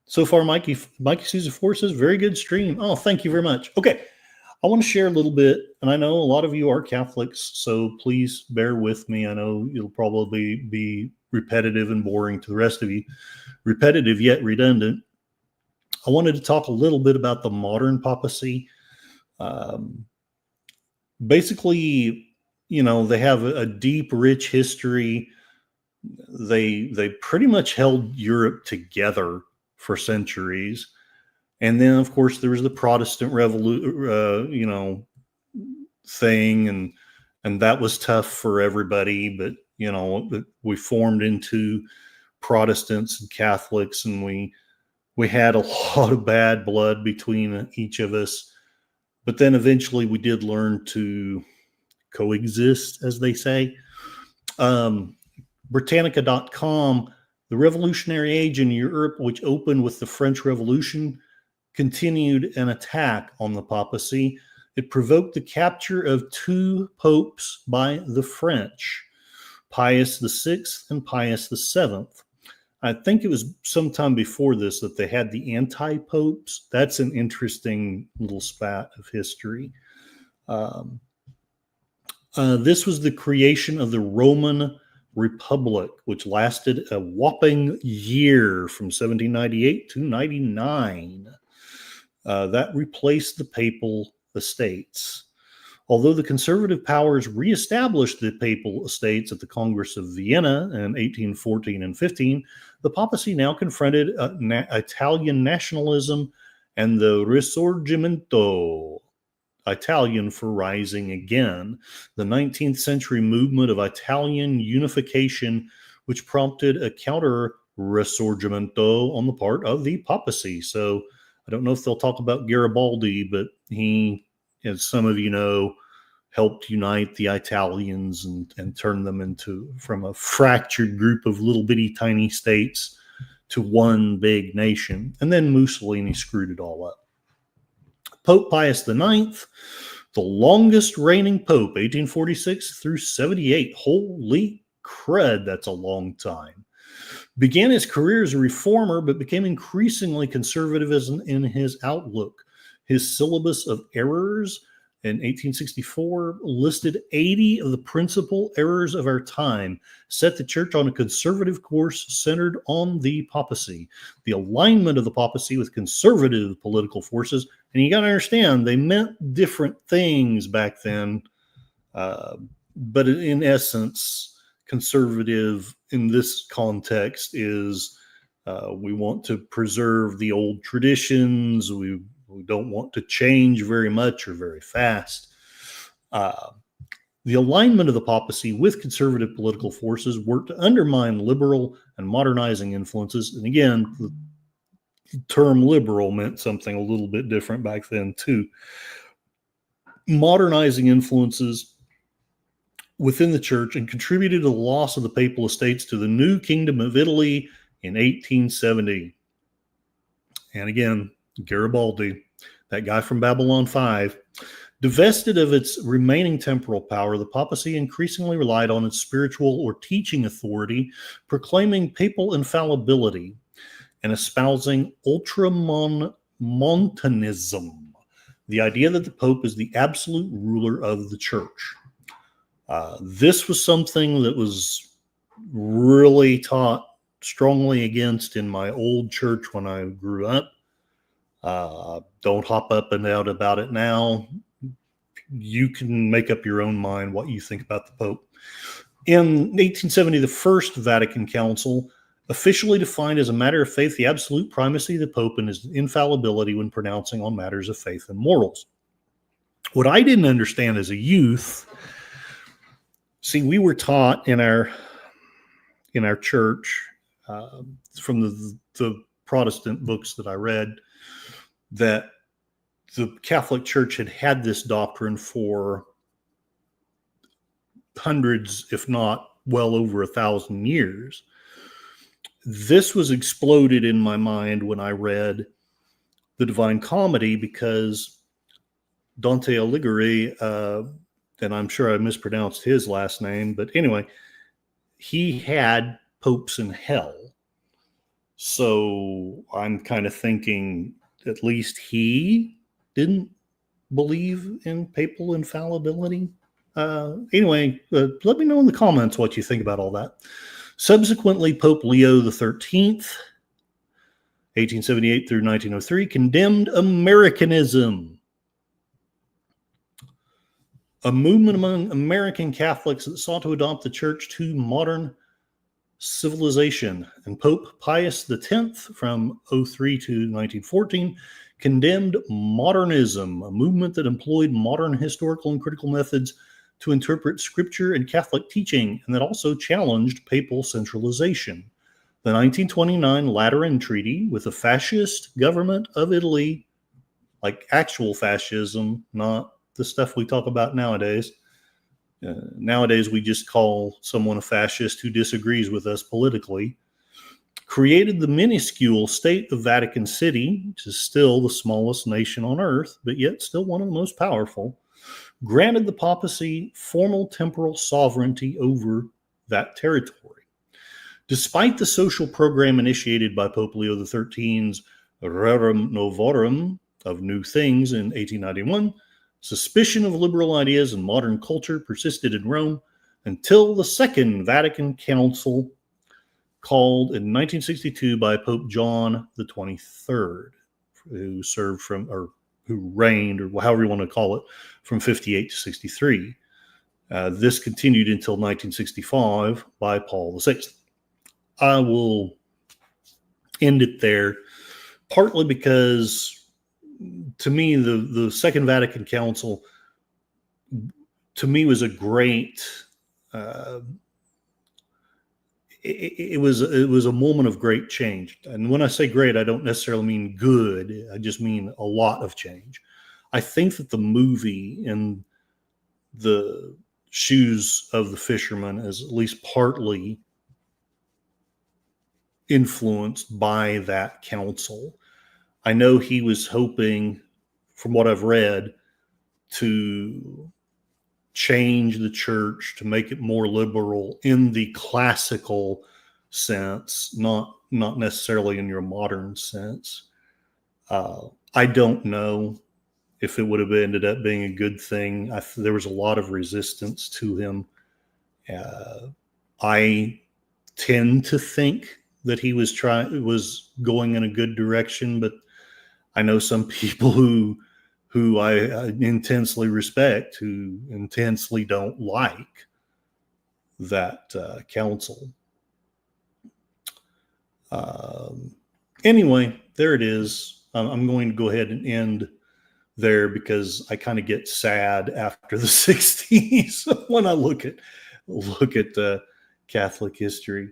So far, Mikey Souza 4 says, very good stream. Oh, thank you very much. Okay. I want to share a little bit, and I know a lot of you are Catholics, so please bear with me. I know it'll probably be repetitive and boring to the rest of you. Repetitive yet redundant. I wanted to talk a little bit about the modern papacy. Basically, they have a deep, rich history. They pretty much held Europe together for centuries. And then, of course, there was the Protestant revolution, thing, and that was tough for everybody. But we formed into Protestants and Catholics, and we had a lot of bad blood between each of us. But then eventually, we did learn to coexist, as they say. Britannica.com, the Revolutionary Age in Europe, which opened with the French Revolution, continued an attack on the papacy. It provoked the capture of 2 popes by the French, Pius VI and Pius VII. I think it was sometime before this that they had the anti-popes. That's an interesting little spat of history. This was the creation of the Roman Republic, which lasted a whopping year from 1798 to 99. That replaced the papal estates. Although the conservative powers reestablished the papal estates at the Congress of Vienna in 1814 and 15, the papacy now confronted Italian nationalism and the Risorgimento, Italian for rising again, the 19th century movement of Italian unification, which prompted a counter Risorgimento on the part of the papacy. So I don't know if they'll talk about Garibaldi, but he, as some of you know, helped unite the Italians and turn them into, from a fractured group of little bitty tiny states to one big nation. And then Mussolini screwed it all up. Pope Pius IX, the longest reigning pope, 1846 through 78. Holy crud, that's a long time. Began his career as a reformer, but became increasingly conservative in his outlook. His syllabus of errors in 1864 listed 80 of the principal errors of our time, set the church on a conservative course centered on the papacy, the alignment of the papacy with conservative political forces. And you got to understand, they meant different things back then, but in essence, conservative in this context is we want to preserve the old traditions. We don't want to change very much or very fast. The alignment of the papacy with conservative political forces worked to undermine liberal and modernizing influences. And again, the term liberal meant something a little bit different back then too. Modernizing influences within the church and contributed to the loss of the papal estates to the new Kingdom of Italy in 1870. And again, Garibaldi, that guy from Babylon 5, divested of its remaining temporal power, the papacy increasingly relied on its spiritual or teaching authority, proclaiming papal infallibility and espousing ultramontanism, the idea that the Pope is the absolute ruler of the church. This was something that was really taught strongly against in my old church when I grew up. Don't hop up and out about it now. You can make up your own mind what you think about the Pope. In 1870, the First Vatican Council officially defined as a matter of faith the absolute primacy of the Pope and his infallibility when pronouncing on matters of faith and morals. What I didn't understand as a youth, see, we were taught in our church from the Protestant books that I read that the Catholic Church had this doctrine for hundreds, if not well over 1,000 years. This was exploded in my mind when I read the Divine Comedy, because Dante Alighieri, and I'm sure I mispronounced his last name, but anyway, he had popes in hell. So I'm kind of thinking at least he didn't believe in papal infallibility. Anyway, let me know in the comments what you think about all that. Subsequently, Pope Leo XIII, 1878 through 1903, condemned Americanism, a movement among American Catholics that sought to adopt the church to modern civilization. And Pope Pius X, from 03 to 1914, condemned modernism, a movement that employed modern historical and critical methods to interpret scripture and Catholic teaching, and that also challenged papal centralization. The 1929 Lateran Treaty with the fascist government of Italy, like actual fascism, not the stuff we talk about nowadays. Nowadays, we just call someone a fascist who disagrees with us politically. created the minuscule state of Vatican City, which is still the smallest nation on earth, but yet still one of the most powerful, granted the papacy formal temporal sovereignty over that territory. Despite the social program initiated by Pope Leo XIII's Rerum Novarum of New Things in 1891, suspicion of liberal ideas and modern culture persisted in Rome until the Second Vatican Council, called in 1962 by Pope John the 23rd, who served from, or who reigned, or however you want to call it, from 58 to 63. This continued until 1965 by Paul VI. I will end it there, partly because to me, the Second Vatican Council, to me, was a great, it was a moment of great change. And when I say great, I don't necessarily mean good. I just mean a lot of change. I think that the movie In the Shoes of the Fisherman is at least partly influenced by that council. I know he was hoping, from what I've read, to change the church, to make it more liberal in the classical sense, not necessarily in your modern sense. I don't know if it would have ended up being a good thing. There was a lot of resistance to him. I tend to think that he was going in a good direction, but I know some people who I intensely respect, who intensely don't like that council. Anyway, there it is. I'm going to go ahead and end there because I kind of get sad after the 60s when I look at Catholic history.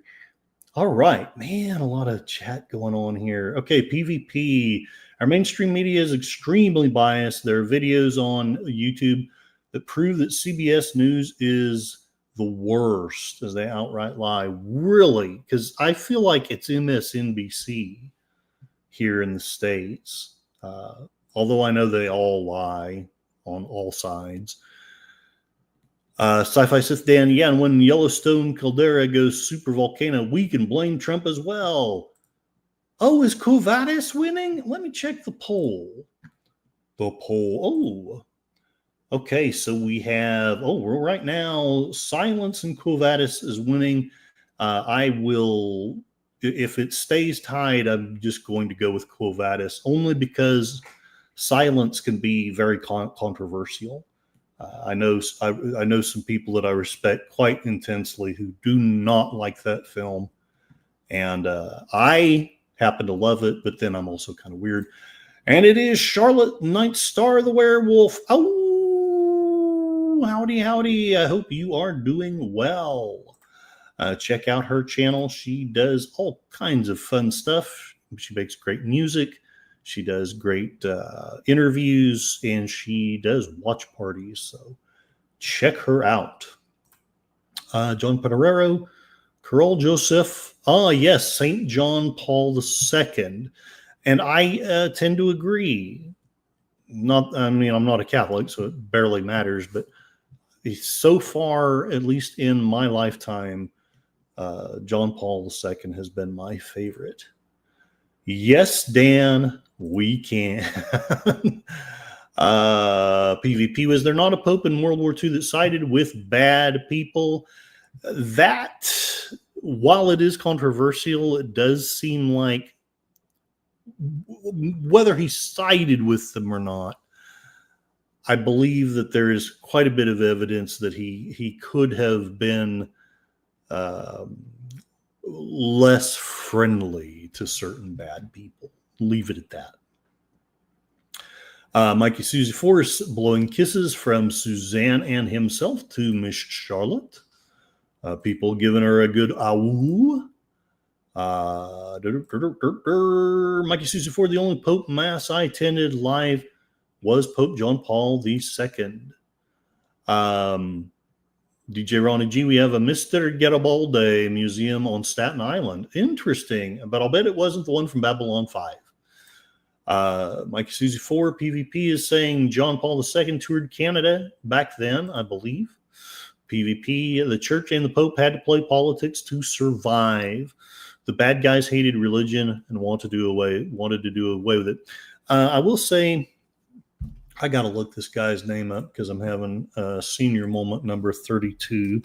All right, man, a lot of chat going on here. Okay, PvP. Our mainstream media is extremely biased. There are videos on YouTube that prove that CBS News is the worst, as they outright lie. Really? Because I feel like it's MSNBC here in the States. Although I know they all lie on all sides. Sci-Fi Sith Dan, yeah, and when Yellowstone caldera goes super volcano, we can blame Trump as well. Oh, is Quo Vadis winning? Let me check the poll. Oh, okay, so we have, right now, Silence and Quo Vadis is winning. I will, if it stays tied, I'm just going to go with Quo Vadis, only because Silence can be very controversial. I know some people that I respect quite intensely who do not like that film, and I happen to love it, but then I'm also kind of weird. And it is Charlotte Night Star the Werewolf. Oh, howdy. I hope you are doing well. Check out her channel. She does all kinds of fun stuff. She makes great music. She does great interviews, and she does watch parties. So check her out. John Pereiro, Carol Joseph. Yes, St. John Paul II. And I tend to agree. I'm not a Catholic, so it barely matters. But so far, at least in my lifetime, John Paul II has been my favorite. Yes, Dan, we can. PvP, was there not a pope in World War II that sided with bad people? That, while it is controversial, it does seem like, whether he sided with them or not, I believe that there is quite a bit of evidence that he could have been less friendly to certain bad people. Leave it at that. Mikey Susie Forrest, blowing kisses from Suzanne and himself to Miss Charlotte. People giving her a good awoo. Mikey Susie Ford, the only Pope Mass I attended live was Pope John Paul II. DJ Ronnie G, we have a Mr. Garibaldi museum on Staten Island. Interesting, but I'll bet it wasn't the one from Babylon 5. Mike Susie 4, PvP is saying John Paul II toured Canada back then, I believe. PvP, the church and the Pope had to play politics to survive. The bad guys hated religion and wanted to do away with it. I will say, I got to look this guy's name up because I'm having a senior moment number 32.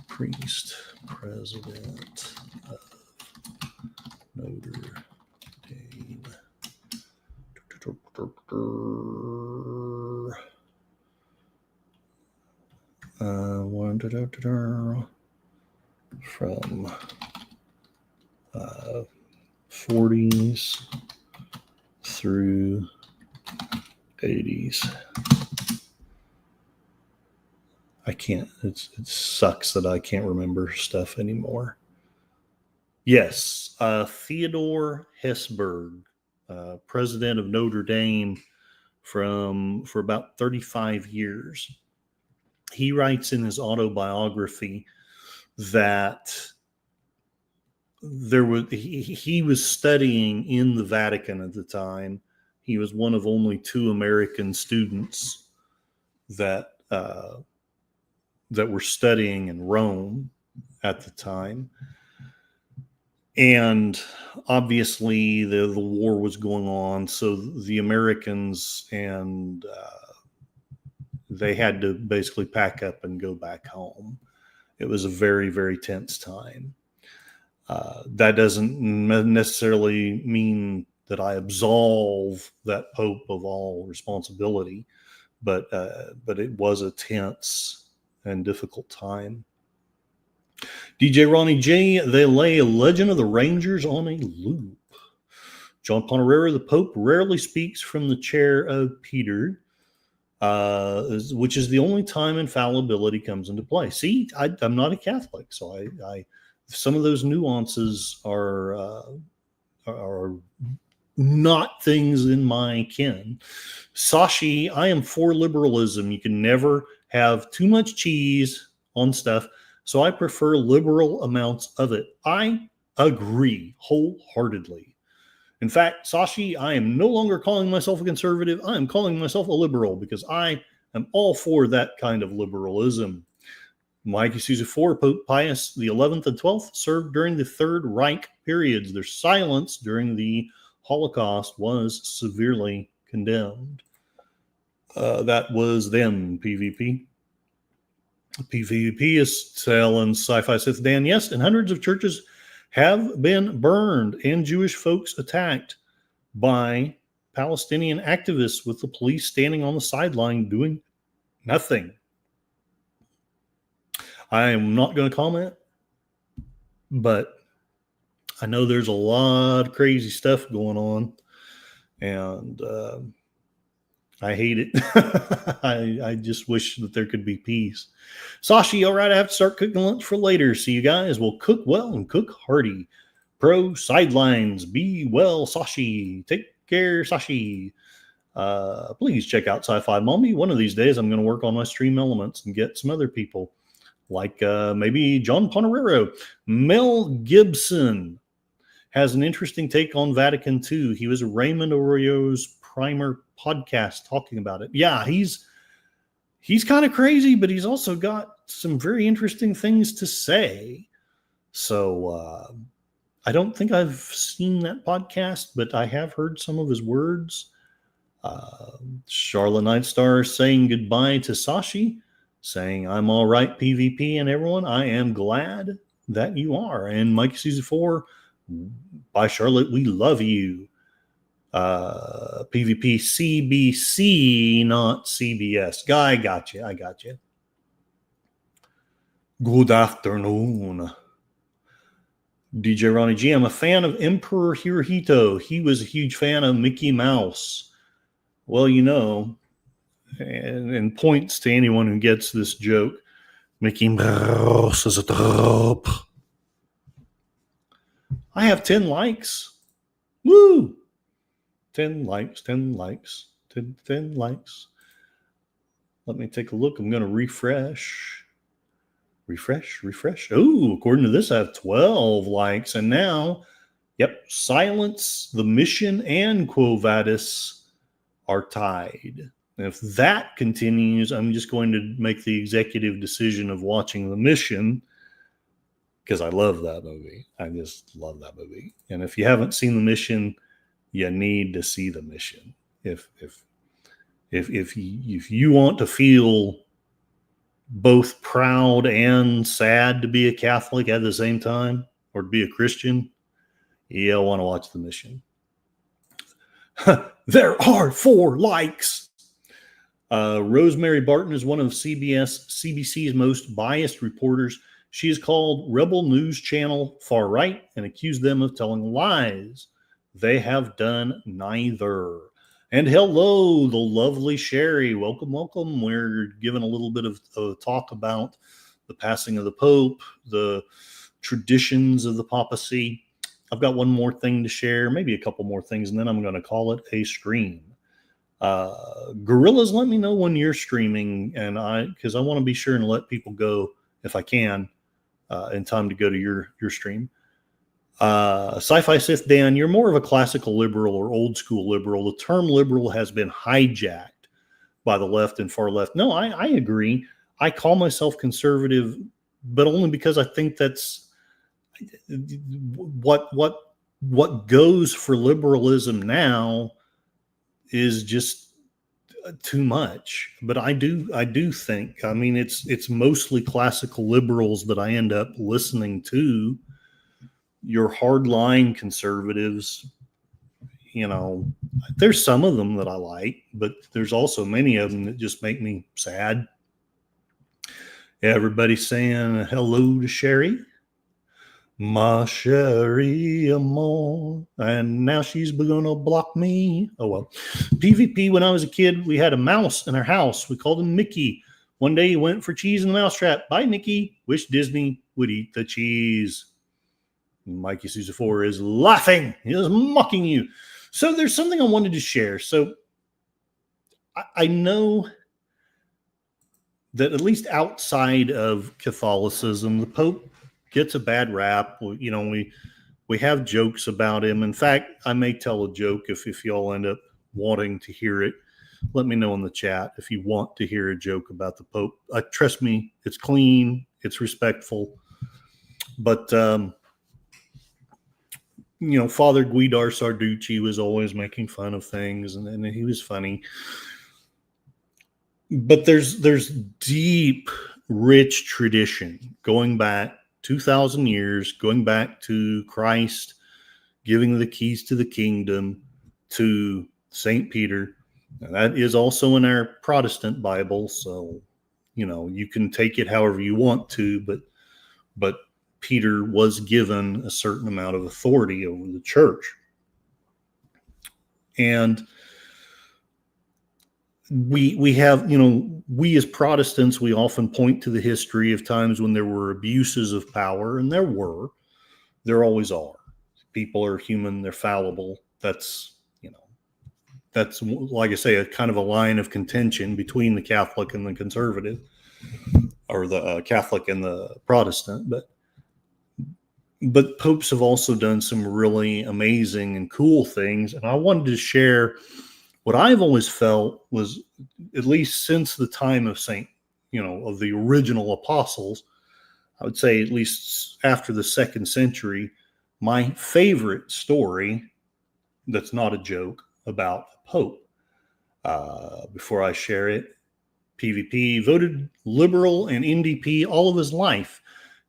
Priest, president of Notre Dame. From 40s through 80s. I can't, it sucks that I can't remember stuff anymore. Yes, Theodore Hesburgh, president of Notre Dame for about 35 years. He writes in his autobiography that he was studying in the Vatican at the time. He was one of only 2 American students that were studying in Rome at the time. And obviously the war was going on, so the Americans and they had to basically pack up and go back home. It was a very, very tense time. That doesn't necessarily mean that I absolve that Pope of all responsibility, but it was a tense and difficult time. DJ Ronnie J, they lay Legend of the Rangers on a loop. John Pontarera, the Pope rarely speaks from the chair of Peter, which is the only time infallibility comes into play. See, I'm not a Catholic, so I some of those nuances are not things in my kin. Sashi, I am for liberalism. You can never have too much cheese on stuff, so I prefer liberal amounts of it. I agree wholeheartedly. In fact, Sashi, I am no longer calling myself a conservative. I am calling myself a liberal because I am all for that kind of liberalism. Mikey Susie 4, Pope Pius the 11th and 12th served during the Third Reich periods. Their silence during the Holocaust was severely condemned. That was them, PvP. PvP is telling Sci-Fi Sith Dan, yes, and hundreds of churches have been burned and Jewish folks attacked by Palestinian activists with the police standing on the sideline doing nothing. I am not going to comment, but I know there's a lot of crazy stuff going on, and I hate it. I just wish that there could be peace. Sashi, all right, I have to start cooking lunch for later. See you guys. We'll cook well and cook hearty. Pro sidelines. Be well, Sashi. Take care, Sashi. Please check out Sci-Fi Mommy. One of these days, I'm going to work on my stream elements and get some other people like maybe John Pontarero. Mel Gibson has an interesting take on Vatican II. He was Raymond Oreo's Primer podcast talking about it. Yeah, he's kind of crazy, but he's also got some very interesting things to say. So I don't think I've seen that podcast, but I have heard some of his words. Charlotte Nightstar saying goodbye to Sashi, saying, I'm all right, PvP, and everyone, I am glad that you are. And Mike Season 4, bye, Charlotte, we love you. PvP CBC, not CBS. Guy, I got you. Good afternoon. DJ Ronnie G, I'm a fan of Emperor Hirohito. He was a huge fan of Mickey Mouse. Well, you know, and points to anyone who gets this joke. Mickey Mouse is a trope. I have 10 likes. Woo! 10 likes. 10 likes. Let me take a look. I'm going to refresh. Refresh. Oh, according to this, I have 12 likes. And now, yep, Silence, The Mission, and Quo Vadis are tied. And if that continues, I'm just going to make the executive decision of watching The Mission, because I love that movie. I just love that movie. And if you haven't seen The Mission, you need to see The Mission. If you want to feel both proud and sad to be a Catholic at the same time, or to be a Christian, you'll want to watch The Mission. There are 4 likes. Rosemary Barton is one of CBC's most biased reporters. She is called Rebel News Channel far right and accused them of telling lies. They have done neither. And hello, the lovely Sherry. Welcome. We're giving a little bit of talk about the passing of the Pope, the traditions of the papacy. I've got one more thing to share, maybe a couple more things, and then I'm going to call it a stream. Gorillas, let me know when you're streaming, and because I want to be sure and let people go if I can in time to go to your stream. Sci-Fi Sith Dan, you're more of a classical liberal or old school liberal. The term liberal has been hijacked by the left and far left. No, I agree. I call myself conservative, but only because I think that's what goes for liberalism now is just too much. But I do think, I mean, it's mostly classical liberals that I end up listening to. Your hardline conservatives, there's some of them that I like, but there's also many of them that just make me sad. Everybody's saying hello to Sherry. Ma Sherry amor. And now she's gonna block me. Oh well. PvP, when I was a kid, we had a mouse in our house. We called him Mickey. One day he went for cheese in the mousetrap. Bye, Mickey. Wish Disney would eat the cheese. Mikey Sousa4 is laughing. He is mocking you. So there's something I wanted to share. So I know that at least outside of Catholicism, the Pope gets a bad rap. We have jokes about him. In fact, I may tell a joke if y'all end up wanting to hear it. Let me know in the chat if you want to hear a joke about the Pope. Trust me, it's clean, it's respectful. But Father Guidar Sarducci was always making fun of things, and he was funny. But there's deep, rich tradition going back 2,000 years, going back to Christ giving the keys to the kingdom to St. Peter. And that is also in our Protestant Bible, so you can take it however you want to, but Peter was given a certain amount of authority over the church. And we have, we as Protestants, we often point to the history of times when there were abuses of power, and there always are. People are human, they're fallible. That's like I say, a kind of a line of contention between the Catholic and the conservative, or the Catholic and the Protestant. But popes have also done some really amazing and cool things. And I wanted to share what I've always felt was, at least since the time of of the original apostles, I would say at least after the 2nd century, my favorite story that's not a joke about the Pope. Before I share it, PvP voted liberal and NDP all of his life.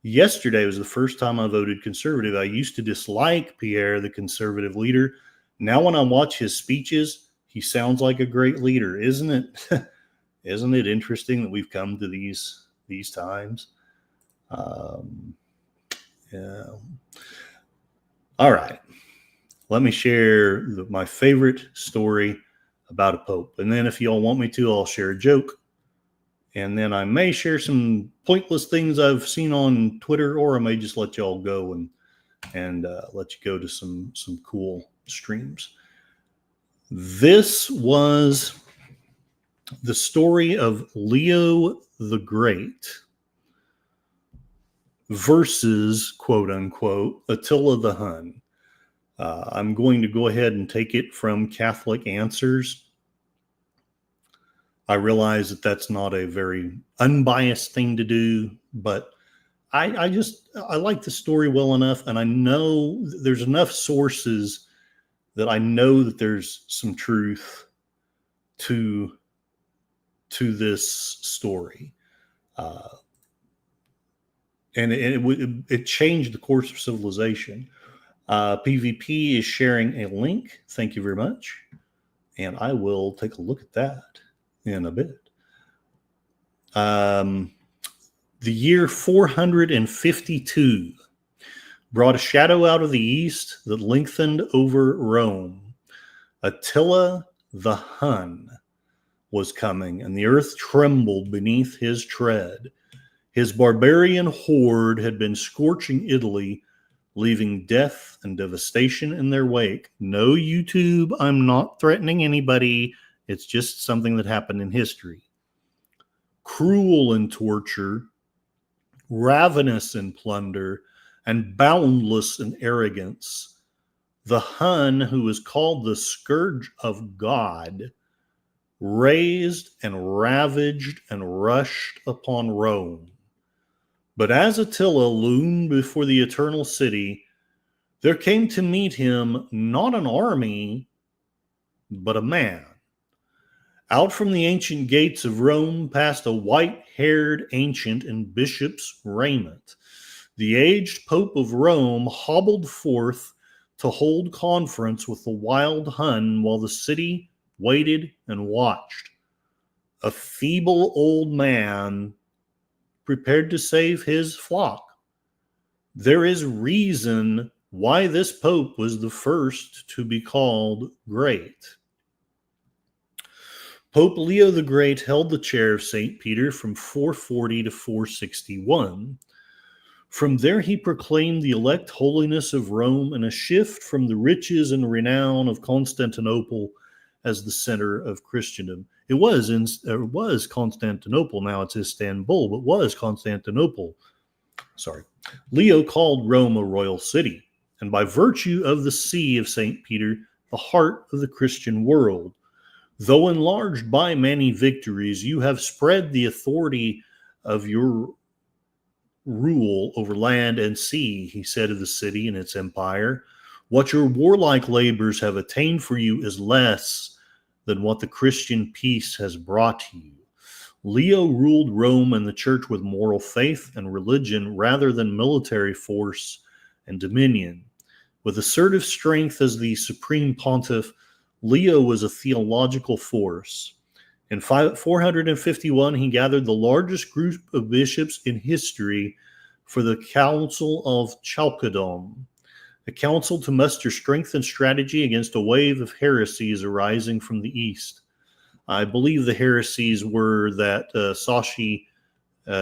Yesterday was the first time I voted conservative. I used to dislike Pierre, the conservative leader. Now when I watch his speeches, he sounds like a great leader. Isn't it? Isn't it interesting that we've come to these times? Yeah. All right. Let me share my favorite story about a pope. And then if y'all want me to, I'll share a joke. And then I may share some pointless things I've seen on Twitter, or I may just let y'all go and let you go to some cool streams. This was the story of Leo the Great versus, quote unquote, Attila the Hun. I'm going to go ahead and take it from Catholic Answers. I realize that that's not a very unbiased thing to do, but I like the story well enough, and I know there's enough sources that I know that there's some truth to this story, and it changed the course of civilization. PvP is sharing a link. Thank you very much, and I will take a look at that in a bit. The year 452 brought a shadow out of the east that lengthened over Rome. Attila the Hun was coming, and the earth trembled beneath his tread. His barbarian horde had been scorching Italy, leaving death and devastation in their wake. No, YouTube, I'm not threatening anybody. It's just something that happened in history. Cruel in torture, ravenous in plunder, and boundless in arrogance, the Hun, who is called the Scourge of God, raised and ravaged and rushed upon Rome. But as Attila loomed before the eternal city, there came to meet him not an army, but a man. Out from the ancient gates of Rome passed a white-haired ancient in bishop's raiment. The aged Pope of Rome hobbled forth to hold conference with the wild Hun while the city waited and watched. A feeble old man prepared to save his flock. There is reason why this Pope was the first to be called great. Pope Leo the Great held the chair of St. Peter from 440 to 461. From there he proclaimed the elect holiness of Rome and a shift from the riches and renown of Constantinople as the center of Christendom. It was Constantinople, now it's Istanbul, but was Constantinople. Leo called Rome a royal city, and by virtue of the see of St. Peter, the heart of the Christian world. Though enlarged by many victories, you have spread the authority of your rule over land and sea, he said of the city and its empire. What your warlike labors have attained for you is less than what the Christian peace has brought you. Leo ruled Rome and the church with moral faith and religion rather than military force and dominion. With assertive strength as the supreme pontiff, Leo was a theological force. In 451, he gathered the largest group of bishops in history for the Council of Chalcedon, a council to muster strength and strategy against a wave of heresies arising from the east. I believe the heresies were that Sashi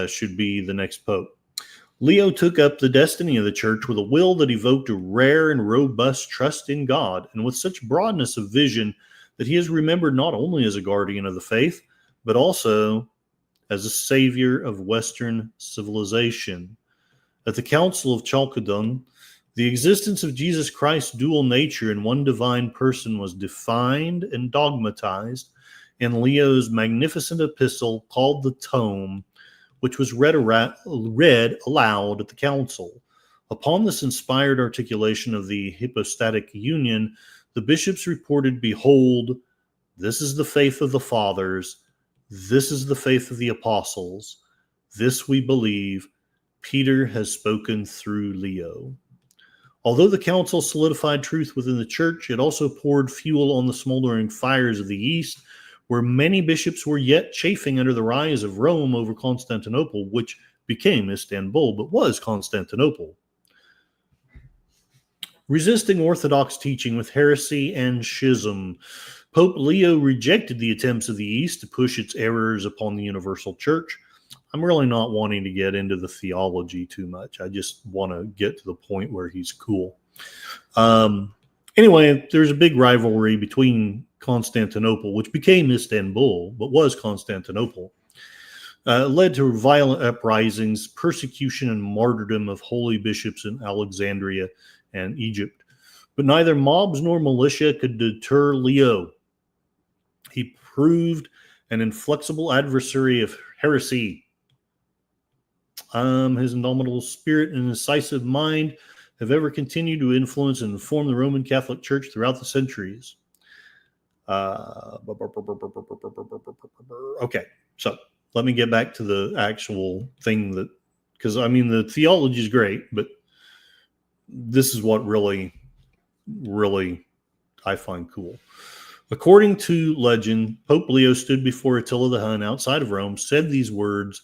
should be the next pope. Leo took up the destiny of the church with a will that evoked a rare and robust trust in God, and with such broadness of vision that he is remembered not only as a guardian of the faith, but also as a savior of Western civilization. At the Council of Chalcedon, the existence of Jesus Christ's dual nature in one divine person was defined and dogmatized in Leo's magnificent epistle called the Tome, which was read aloud at the council. Upon this inspired articulation of the hypostatic union, the bishops reported, "Behold, this is the faith of the fathers, this is the faith of the apostles, this we believe, Peter has spoken through Leo." Although the council solidified truth within the church, it also poured fuel on the smoldering fires of the East, where many bishops were yet chafing under the rise of Rome over Constantinople, which became Istanbul, but was Constantinople. Resisting Orthodox teaching with heresy and schism, Pope Leo rejected the attempts of the East to push its errors upon the universal church. I'm really not wanting to get into the theology too much. I just want to get to the point where he's cool. Anyway, there's a big rivalry between Constantinople, which became Istanbul, but was Constantinople, led to violent uprisings, persecution, and martyrdom of holy bishops in Alexandria and Egypt. But neither mobs nor militia could deter Leo. He proved an inflexible adversary of heresy. His indomitable spirit and incisive mind have ever continued to influence and inform the Roman Catholic Church throughout the centuries. Okay, so let me get back to the actual thing that, because I mean, the theology is great, but this is what really I find cool. According to legend, Pope Leo stood before Attila the Hun outside of Rome, said these words: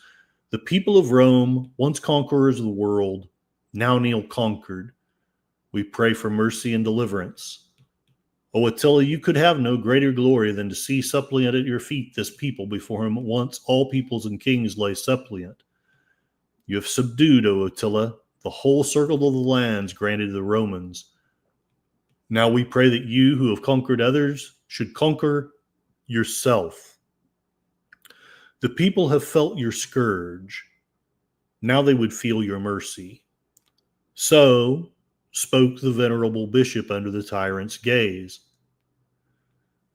"The people of Rome, once conquerors of the world, now kneel conquered. We pray for mercy and deliverance. O Attila, you could have no greater glory than to see suppliant at your feet this people before whom once all peoples and kings lay suppliant. You have subdued, O Attila, the whole circle of the lands granted to the Romans. Now we pray that you, who have conquered others, should conquer yourself. The people have felt your scourge. Now they would feel your mercy." So spoke the venerable bishop under the tyrant's gaze.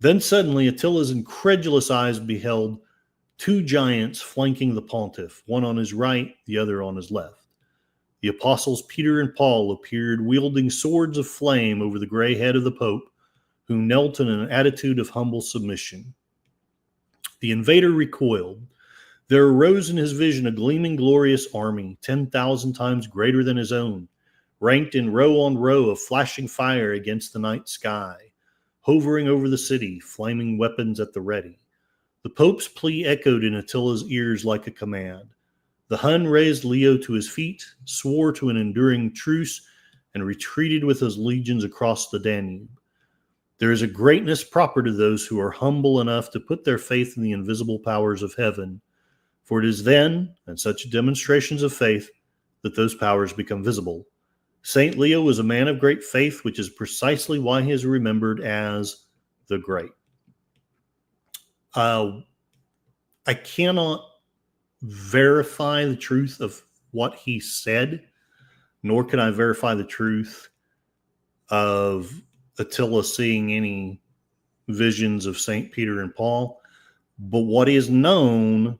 Then suddenly Attila's incredulous eyes beheld two giants flanking the pontiff, one on his right, the other on his left. The apostles Peter and Paul appeared wielding swords of flame over the gray head of the Pope, who knelt in an attitude of humble submission. The invader recoiled. There arose in his vision a gleaming, glorious army, 10,000 times greater than his own, ranked in row on row of flashing fire against the night sky, hovering over the city, flaming weapons at the ready. The Pope's plea echoed in Attila's ears like a command. The Hun raised Leo to his feet, swore to an enduring truce, and retreated with his legions across the Danube. There is a greatness proper to those who are humble enough to put their faith in the invisible powers of heaven, for it is then, and such demonstrations of faith, that those powers become visible. Saint Leo was a man of great faith, which is precisely why he is remembered as the Great. I cannot verify the truth of what he said, nor can I verify the truth of Attila seeing any visions of St. Peter and Paul. But what is known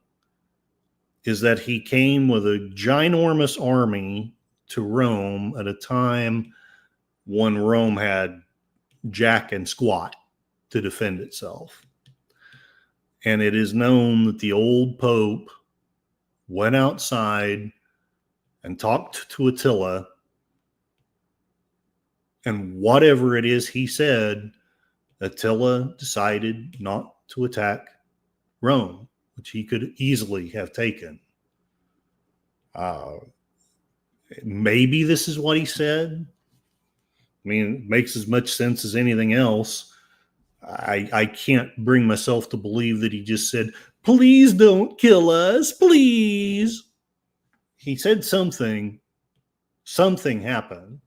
is that he came with a ginormous army to Rome at a time when Rome had jack and squat to defend itself. And it is known that the old Pope went outside and talked to Attila, and whatever it is he said, Attila decided not to attack Rome, which he could easily have taken. Maybe this is what he said. I mean, it makes as much sense as anything else. I can't bring myself to believe that he just said, "Please don't kill us, please." He said something happened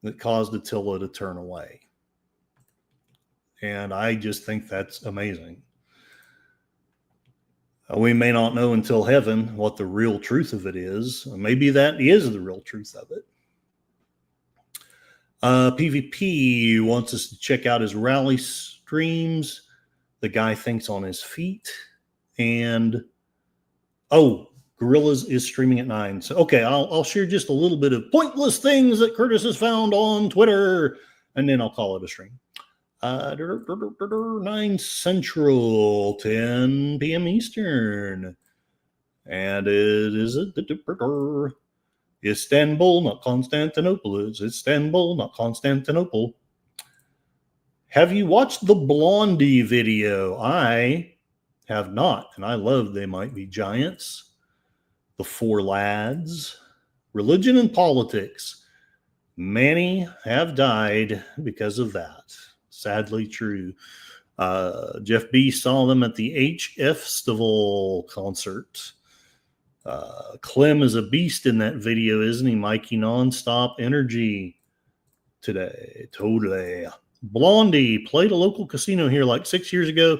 that caused Attila to turn away. And I just think that's amazing. We may not know until heaven what the real truth of it is. Maybe that is the real truth of it. PvP wants us to check out his rally streams. The guy thinks on his feet. And, Gorillas is streaming at 9. So, okay, I'll share just a little bit of pointless things that Curtis has found on Twitter, and then I'll call it a stream. 9 Central, 10 p.m. Eastern. And it is Istanbul, not Constantinople. It's Istanbul, not Constantinople. Have you watched the Blondie video? I have not, and I love They Might Be Giants. The Four Lads. Religion and politics. Many have died because of that. Sadly true. Jeff B. saw them at the HF Festival concert. Clem is a beast in that video, isn't he, Mikey? Nonstop energy. today. Totally. Blondie played a local casino here like 6 years ago.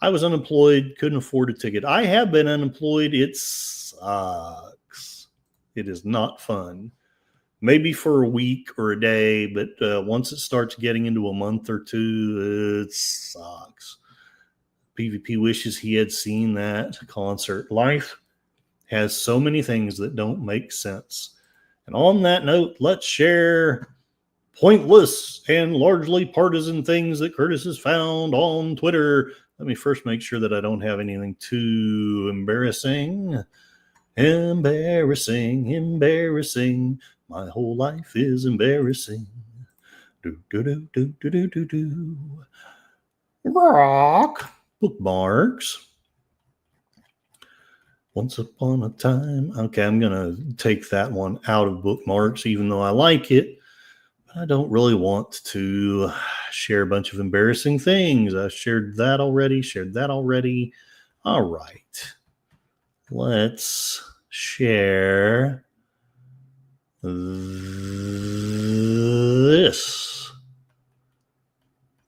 I was unemployed, couldn't afford a ticket. I have been unemployed. It sucks. It is not fun. Maybe for a week or a day, but once it starts getting into a month or two, it sucks. PvP wishes he had seen that concert. Life has so many things that don't make sense. And on that note, let's share pointless and largely partisan things that Curtis has found on Twitter. Let me first make sure that I don't have anything too embarrassing. Embarrassing. My whole life is embarrassing. Rock. Bookmarks. Once upon a time. Okay, I'm going to take that one out of bookmarks, even though I like it. But I don't really want to share a bunch of embarrassing things. I shared that already. All right. Let's share this.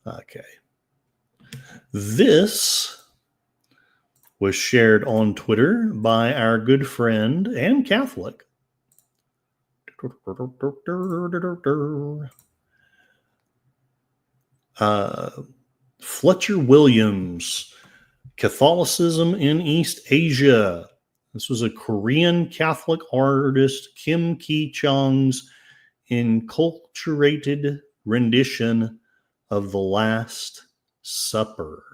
Okay. This was shared on Twitter by our good friend and Catholic. Fletcher Williams, Catholicism in East Asia. This was a Korean Catholic artist, Kim Ki-chung's enculturated rendition of The Last Supper.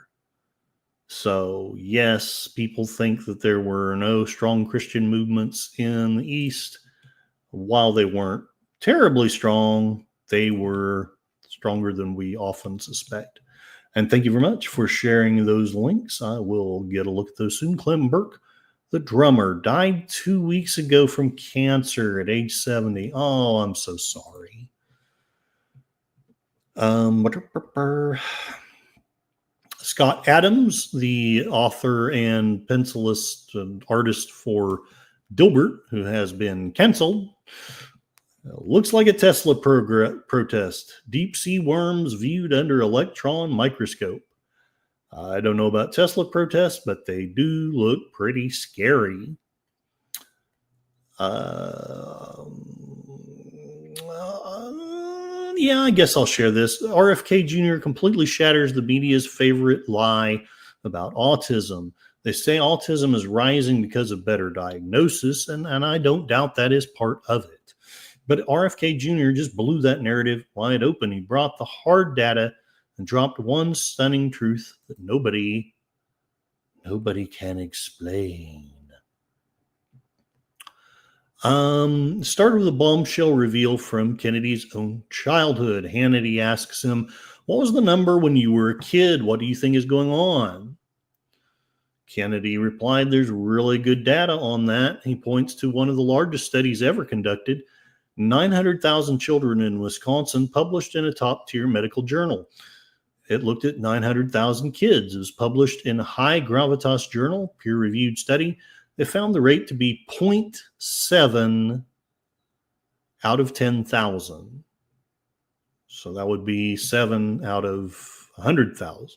So, yes, people think that there were no strong Christian movements in the East. While they weren't terribly strong, they were stronger than we often suspect. And thank you very much for sharing those links. I will get a look at those soon. Clem Burke, the drummer, died 2 weeks ago from cancer at age 70. Oh, I'm so sorry. Scott Adams, the author and pencilist and artist for Dilbert, who has been canceled. Looks like a Tesla protest. Deep sea worms viewed under electron microscope. I don't know about Tesla protests, but they do look pretty scary. Yeah, I guess I'll share this. RFK Jr. completely shatters the media's favorite lie about autism. They say autism is rising because of better diagnosis, and I don't doubt that is part of it. But RFK Jr. just blew that narrative wide open. He brought the hard data and dropped one stunning truth that nobody can explain. Started with a bombshell reveal from Kennedy's own childhood. Hannity asks him, "What was the number when you were a kid? What do you think is going on?" Kennedy replied, "There's really good data on that." He points to one of the largest studies ever conducted, 900,000 children in Wisconsin, published in a top-tier medical journal. It looked at 900,000 kids. It was published in a high gravitas journal, peer-reviewed study. They found the rate to be 0.7 out of 10,000. So that would be 7 out of 100,000.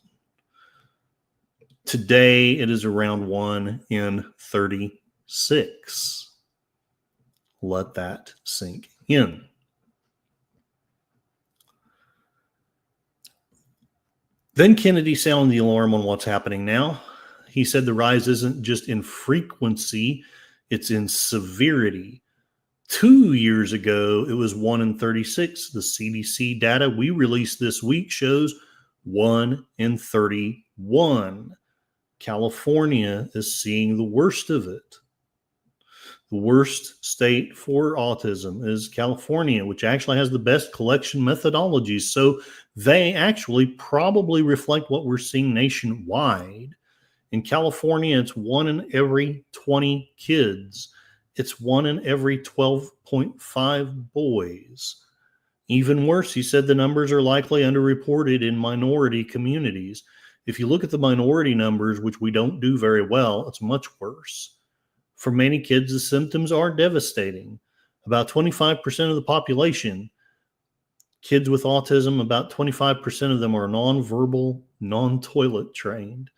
Today, it is around 1 in 36. Let that sink in. Then Kennedy sounded the alarm on what's happening now. He said the rise isn't just in frequency, it's in severity. 2 years ago, it was 1 in 36. The CDC data we released this week shows 1 in 31. California is seeing the worst of it. The worst state for autism is California, which actually has the best collection methodologies. So they actually probably reflect what we're seeing nationwide. In California, it's 1 in every 20 kids. It's 1 in every 12.5 boys. Even worse, he said the numbers are likely underreported in minority communities. If you look at the minority numbers, which we don't do very well, it's much worse. For many kids, the symptoms are devastating. About 25% of the population Kids with autism, about 25% of them are nonverbal, non-toilet trained.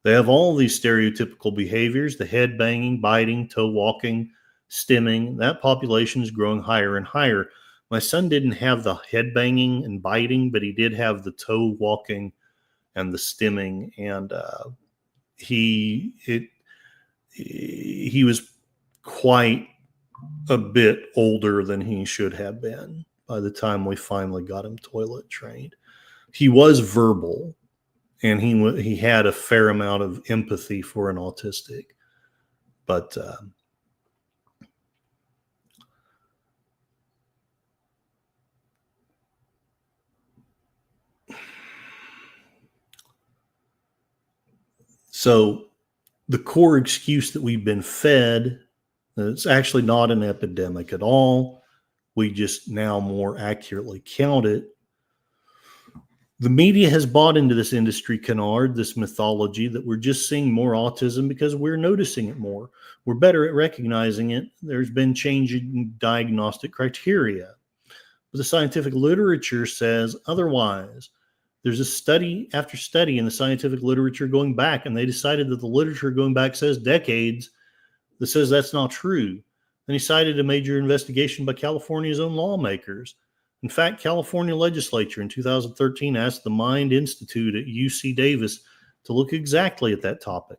They have all these stereotypical behaviors, the head banging, biting, toe walking, stimming. That population is growing higher and higher. My son didn't have the head banging and biting, but he did have the toe walking and the stimming. And he was quite a bit older than he should have been by the time we finally got him toilet trained. He was verbal, and he had a fair amount of empathy for an autistic. But so the core excuse that we've been fed, it's actually not an epidemic at all. We just now more accurately count it. The media has bought into this industry canard, this mythology that we're just seeing more autism because we're noticing it more. We're better at recognizing it. There's been change in diagnostic criteria. But the scientific literature says otherwise. There's a study after study in the scientific literature going back, and they decided that the literature going back says decades that says that's not true. And he cited a major investigation by California's own lawmakers. In fact, California legislature in 2013 asked the Mind Institute at UC Davis to look exactly at that topic.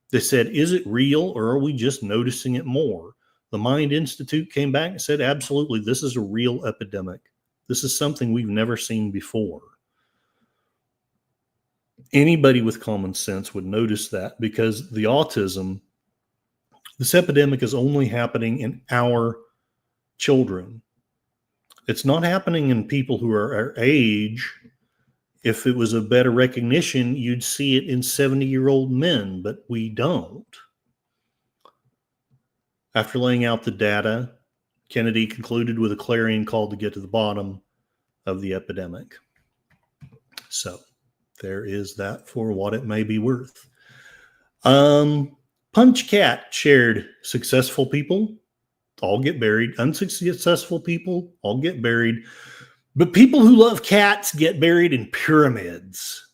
They said, is it real or are we just noticing it more? The Mind Institute came back and said, absolutely, this is a real epidemic. This is something we've never seen before. Anybody with common sense would notice that because the autism, this epidemic is only happening in our children. It's not happening in people who are our age. If it was a better recognition, you'd see it in 70-year-old men, but we don't. After laying out the data, Kennedy concluded with a clarion call to get to the bottom of the epidemic. So there is that for what it may be worth. Punch Cat shared successful people all get buried. Unsuccessful people all get buried. But people who love cats get buried in pyramids.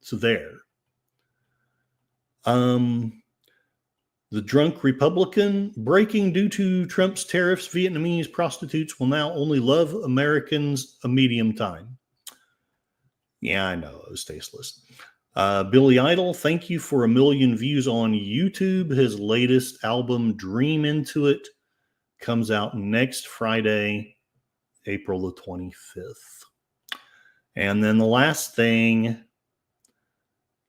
So there. The drunk Republican, breaking due to Trump's tariffs, Vietnamese prostitutes will now only love Americans a medium time. Yeah, I know, it was tasteless. Billy Idol, thank you for 1 million views on YouTube. His latest album, Dream Into It, comes out next Friday, April the 25th. And then the last thing,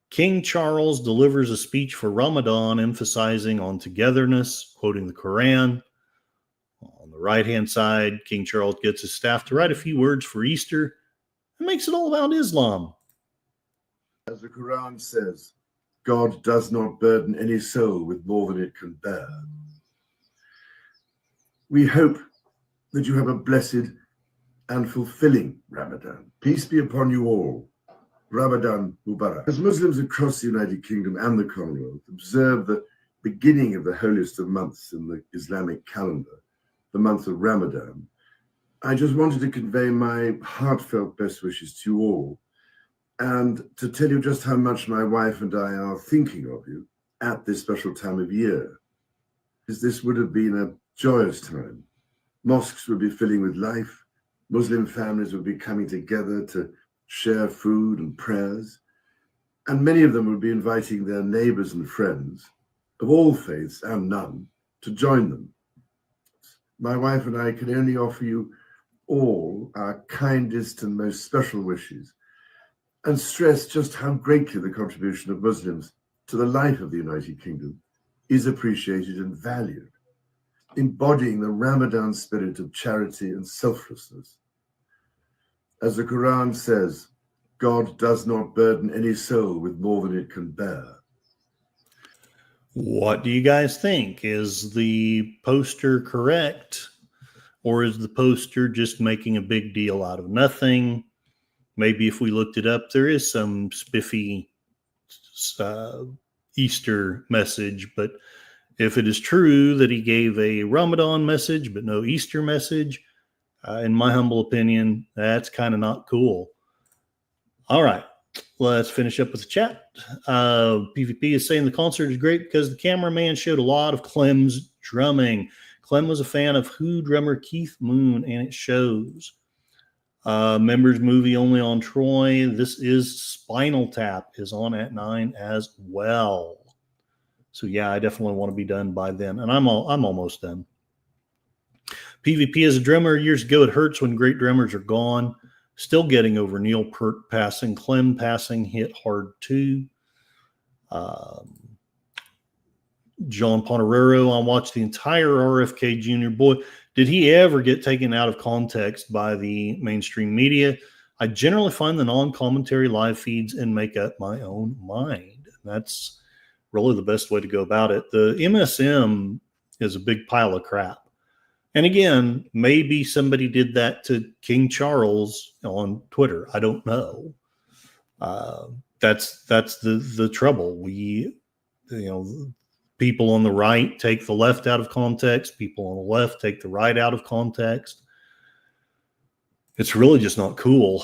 King Charles delivers a speech for Ramadan emphasizing on togetherness, quoting the Quran. On the right-hand side, King Charles gets his staff to write a few words for Easter and makes it all about Islam. As the Quran says, God does not burden any soul with more than it can bear. We hope that you have a blessed and fulfilling Ramadan. Peace be upon you all. Ramadan Mubarak. As Muslims across the United Kingdom and the Commonwealth observe the beginning of the holiest of months in the Islamic calendar, the month of Ramadan, I just wanted to convey my heartfelt best wishes to you all and to tell you just how much my wife and I are thinking of you at this special time of year, because this would have been a joyous time. Mosques would be filling with life. Muslim families would be coming together to share food and prayers, and many of them would be inviting their neighbors and friends of all faiths and none to join them. My wife and I can only offer you all our kindest and most special wishes and stress just how greatly the contribution of Muslims to the life of the United Kingdom is appreciated and valued, embodying the Ramadan spirit of charity and selflessness. As the Quran says, God does not burden any soul with more than it can bear. What do you guys think? Is the poster correct? Or is the poster just making a big deal out of nothing? Maybe if we looked it up, there is some spiffy Easter message. But if it is true that he gave a Ramadan message but no Easter message, In my humble opinion, that's kind of not cool. All right, let's finish up with the chat. PvP is saying the concert is great because the cameraman showed a lot of Clem's drumming. Clem was a fan of Who drummer Keith Moon, and it shows. Members movie only on Troy. This is Spinal Tap is on at 9 as well. So yeah, I definitely want to be done by then, and I'm almost done. PvP as a drummer years ago, it hurts when great drummers are gone. Still getting over Neil Peart passing. Clem passing hit hard too. John Ponterero, I watched the entire RFK Jr. Boy, did he ever get taken out of context by the mainstream media? I generally find the non-commentary live feeds and make up my own mind. That's really the best way to go about it. The MSM is a big pile of crap. And again, maybe somebody did that to King Charles on Twitter. I don't know. That's the trouble. People on the right take the left out of context. People on the left take the right out of context. It's really just not cool.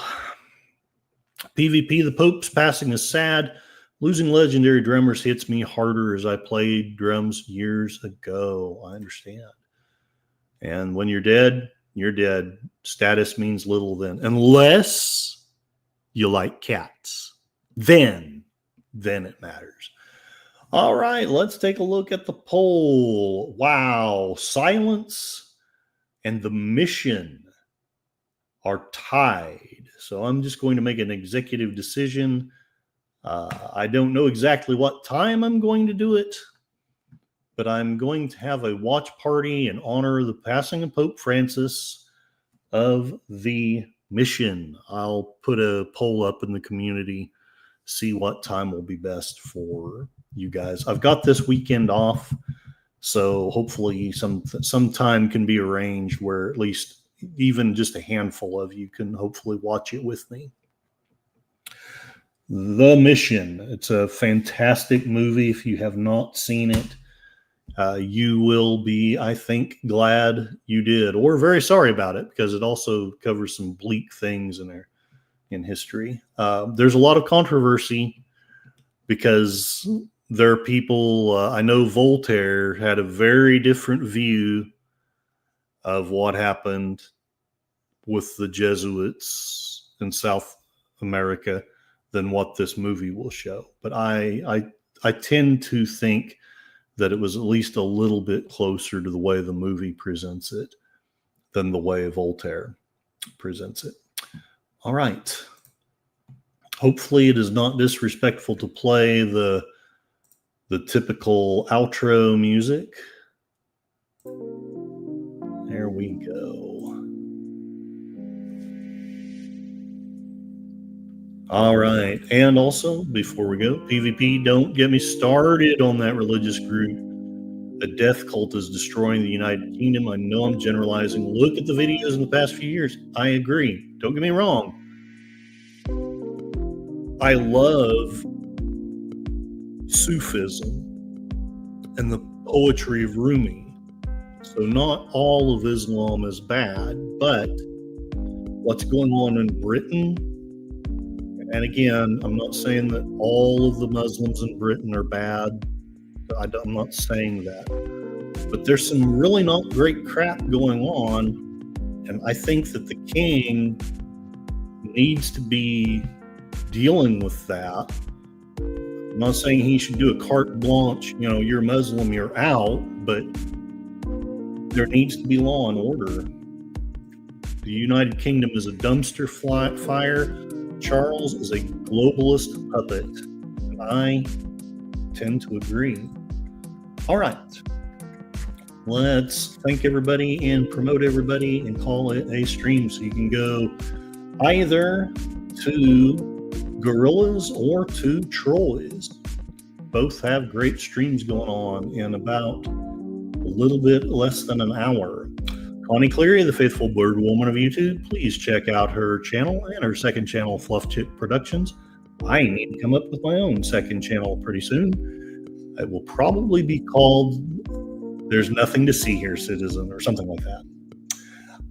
PvP, the Pope's passing is sad. Losing legendary drummers hits me harder as I played drums years ago. I understand. And when you're dead, you're dead. Status means little then. Unless you like cats. Then it matters. All right, let's take a look at the poll. Wow, Silence and The Mission are tied. So I'm just going to make an executive decision. I don't know exactly what time I'm going to do it, but I'm going to have a watch party in honor of the passing of Pope Francis of The Mission. I'll put a poll up in the community, see what time will be best for you guys. I've got this weekend off, so hopefully some time can be arranged where at least even just a handful of you can hopefully watch it with me. The Mission. It's a fantastic movie. If you have not seen it, you will be, I think, glad you did, or very sorry about it, because it also covers some bleak things in history. There's a lot of controversy because there are people, I know Voltaire had a very different view of what happened with the Jesuits in South America than what this movie will show. But I tend to think that it was at least a little bit closer to the way the movie presents it than the way Voltaire presents it. All right. Hopefully it is not disrespectful to play the typical outro music. There we go. All right. And also, before we go, PvP, don't get me started on that religious group. A death cult is destroying the United Kingdom. I know I'm generalizing. Look at the videos in the past few years. I agree. Don't get me wrong. I love Sufism and the poetry of Rumi. So not all of Islam is bad, but what's going on in Britain, and again, I'm not saying that all of the Muslims in Britain are bad. I'm not saying that. But there's some really not great crap going on, and I think that the king needs to be dealing with that. I'm not saying he should do a carte blanche, you're Muslim, you're out, but there needs to be law and order. The United Kingdom is a dumpster fire. Charles is a globalist puppet. And I tend to agree. All right. Let's thank everybody and promote everybody and call it a stream, so you can go either to Gorillas or to Troy's. Both have great streams going on in about a little bit less than an hour. Connie Cleary, the faithful bird woman of YouTube, please check out her channel and her second channel, Fluff Chick Productions. I need to come up with my own second channel pretty soon. It will probably be called There's Nothing to See Here, Citizen, or something like that.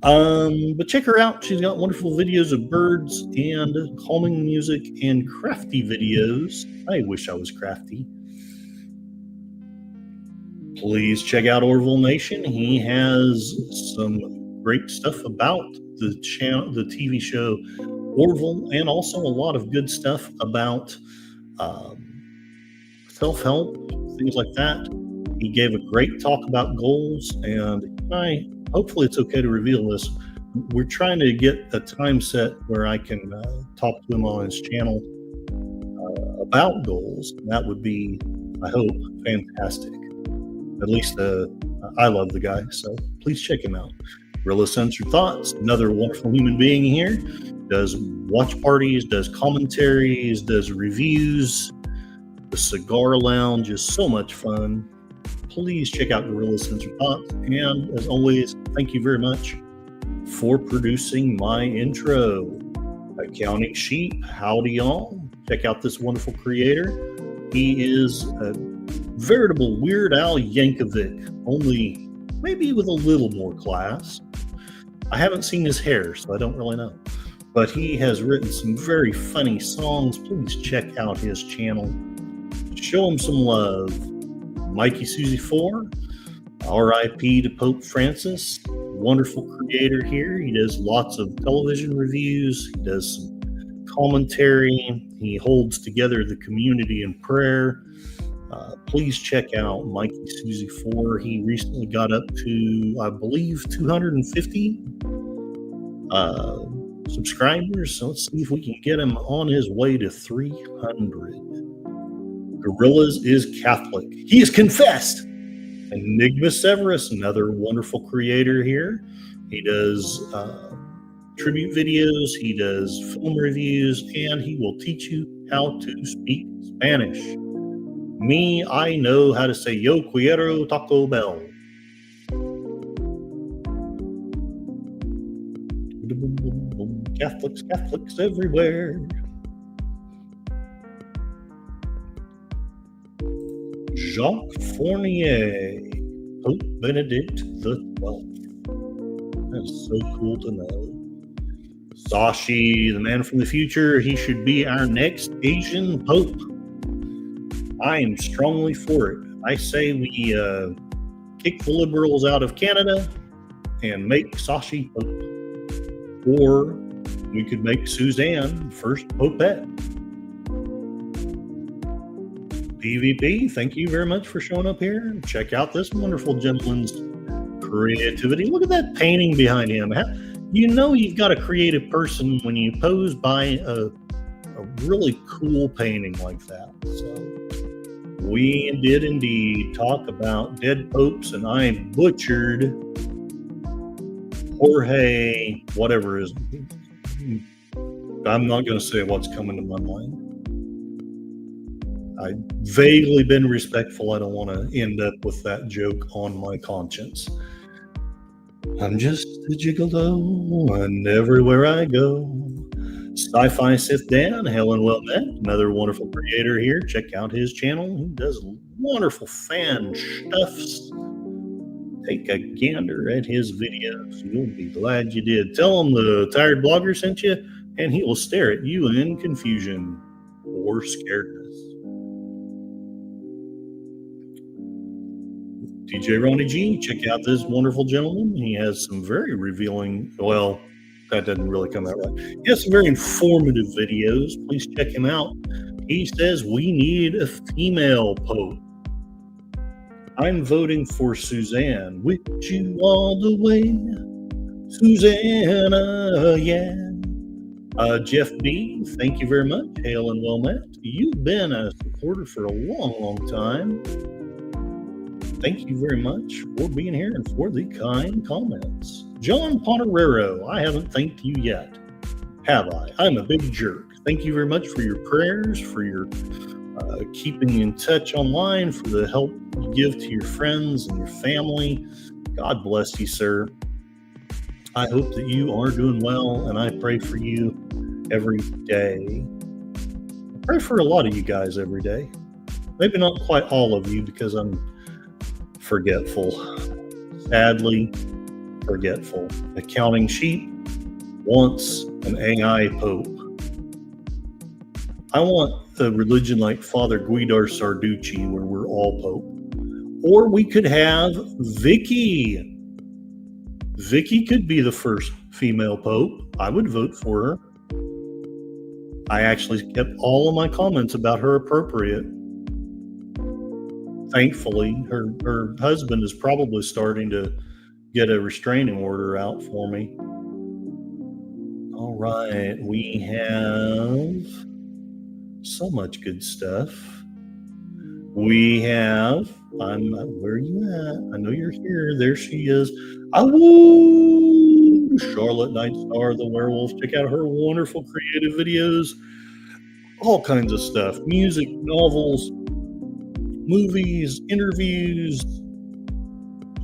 But check her out. She's got wonderful videos of birds and calming music and crafty videos. I wish I was crafty. Please check out Orville Nation. He has some great stuff about the channel, the TV show Orville, and also a lot of good stuff about self-help, things like that. He gave a great talk about goals, and hopefully it's okay to reveal this. We're trying to get a time set where I can talk to him on his channel about goals. That would be, I hope, fantastic. At least I love the guy, so please check him out. Gorilla Censored Thoughts, another wonderful human being here. Does watch parties, does commentaries, does reviews. The Cigar Lounge is so much fun. Please check out Gorilla Censored Thoughts. And as always, thank you very much for producing my intro. Accounting Sheep, howdy y'all. Check out this wonderful creator. He is a veritable Weird Al Yankovic, only maybe with a little more class. I haven't seen his hair, so I don't really know. But he has written some very funny songs. Please check out his channel. Show him some love. Mikey Susie 4, R.I.P. to Pope Francis. Wonderful creator here. He does lots of television reviews. He does some commentary. He holds together the community in prayer. Please check out Mikey Susie 4. He recently got up to, I believe, 250 subscribers. So let's see if we can get him on his way to 300. Gorillas is Catholic. He is confessed. Enigma Severus, another wonderful creator here. He does tribute videos, he does film reviews, and he will teach you how to speak Spanish. Me, I know how to say Yo quiero Taco Bell. Catholics, Catholics everywhere. Jacques Fournier, Pope Benedict XII. That's so cool to know. Sashi, the man from the future, he should be our next Asian Pope. I am strongly for it. I say we kick the liberals out of Canada and make Sashi Pope. Or we could make Suzanne first Popette. PvP, thank you very much for showing up here. Check out this wonderful gentleman's creativity. Look at that painting behind him. You know you've got a creative person when you pose by a really cool painting like that. So we did indeed talk about dead popes, and I butchered Jorge, whatever is. I'm not going to say what's coming to my mind. I've vaguely been respectful. I don't want to end up with that joke on my conscience. I'm just a gigolo, and everywhere I go. Sci-Fi Sith Dan, Helen Well Met, another wonderful creator here. Check out his channel. He does wonderful fan stuffs. Take a gander at his videos. You'll be glad you did. Tell him the Tired Blogger sent you, and he will stare at you in confusion or scaredness. DJ Ronnie G, check out this wonderful gentleman. He has some very revealing, well, that doesn't really come out right. He has some very informative videos. Please check him out. He says we need a female pope. I'm voting for Suzanne. With you all the way, Susanna, yeah. Jeff B, thank you very much. Hail and well met. You've been a supporter for a long, long time. Thank you very much for being here and for the kind comments. John Ponerero, I haven't thanked you yet, have I? I'm a big jerk. Thank you very much for your prayers, for your keeping in touch online, for the help you give to your friends and your family. God bless you, sir. I hope that you are doing well, and I pray for you every day. I pray for a lot of you guys every day. Maybe not quite all of you, because I'm forgetful. Sadly, forgetful. A counting sheep wants an AI pope. I want a religion like Father Guidar Sarducci, where we're all pope. Or we could have Vicky. Vicky could be the first female pope. I would vote for her. I actually kept all of my comments about her appropriate. Thankfully, her husband is probably starting to get a restraining order out for me. All right, we have so much good stuff. We have, where are you at? I know you're here. There she is. Oh, Charlotte Nightstar, the werewolf. Check out her wonderful creative videos. All kinds of stuff. Music, novels, movies, interviews.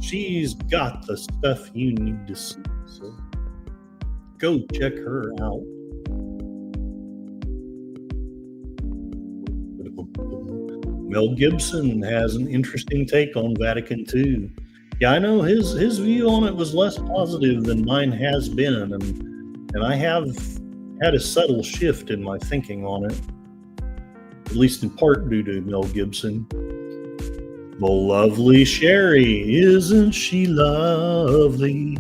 She's got the stuff you need to see. So go check her out. Mel Gibson has an interesting take on Vatican City. Yeah, I know his view on it was less positive than mine has been, and I have had a subtle shift in my thinking on it, at least in part due to Mel Gibson. The lovely Sherry, isn't she lovely?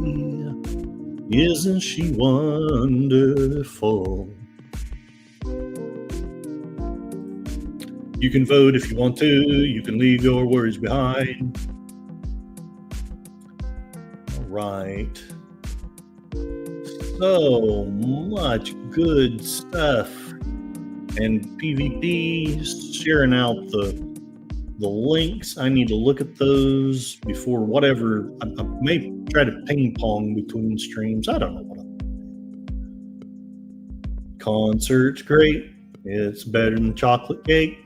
Isn't she wonderful? You can vote if you want to. You can leave your worries behind. All right. So much good stuff. And PvP sharing out the links. I need to look at those before whatever. I may try to ping pong between streams. I don't know what I'm doing. Concert's great. It's better than chocolate cake.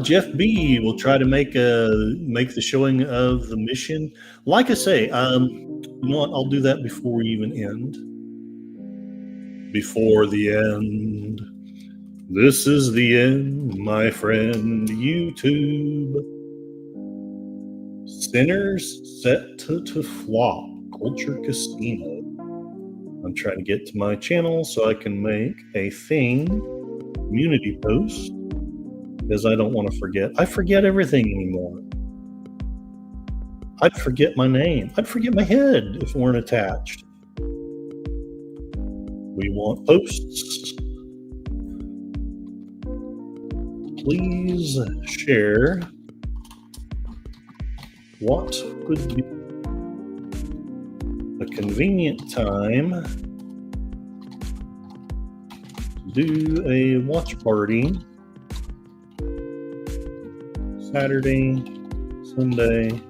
Jeff B will try to make the showing of the mission. Like I say, you know what? I'll do that before we even end. Before the end. This is the end, my friend. YouTube. Sinners set to flop. Culture Casino. I'm trying to get to my channel so I can make a community post. Because I don't want to forget. I forget everything anymore. I'd forget my name. I'd forget my head if it weren't attached. We want posts. Please share what would be a convenient time to do a watch party. Saturday, Sunday,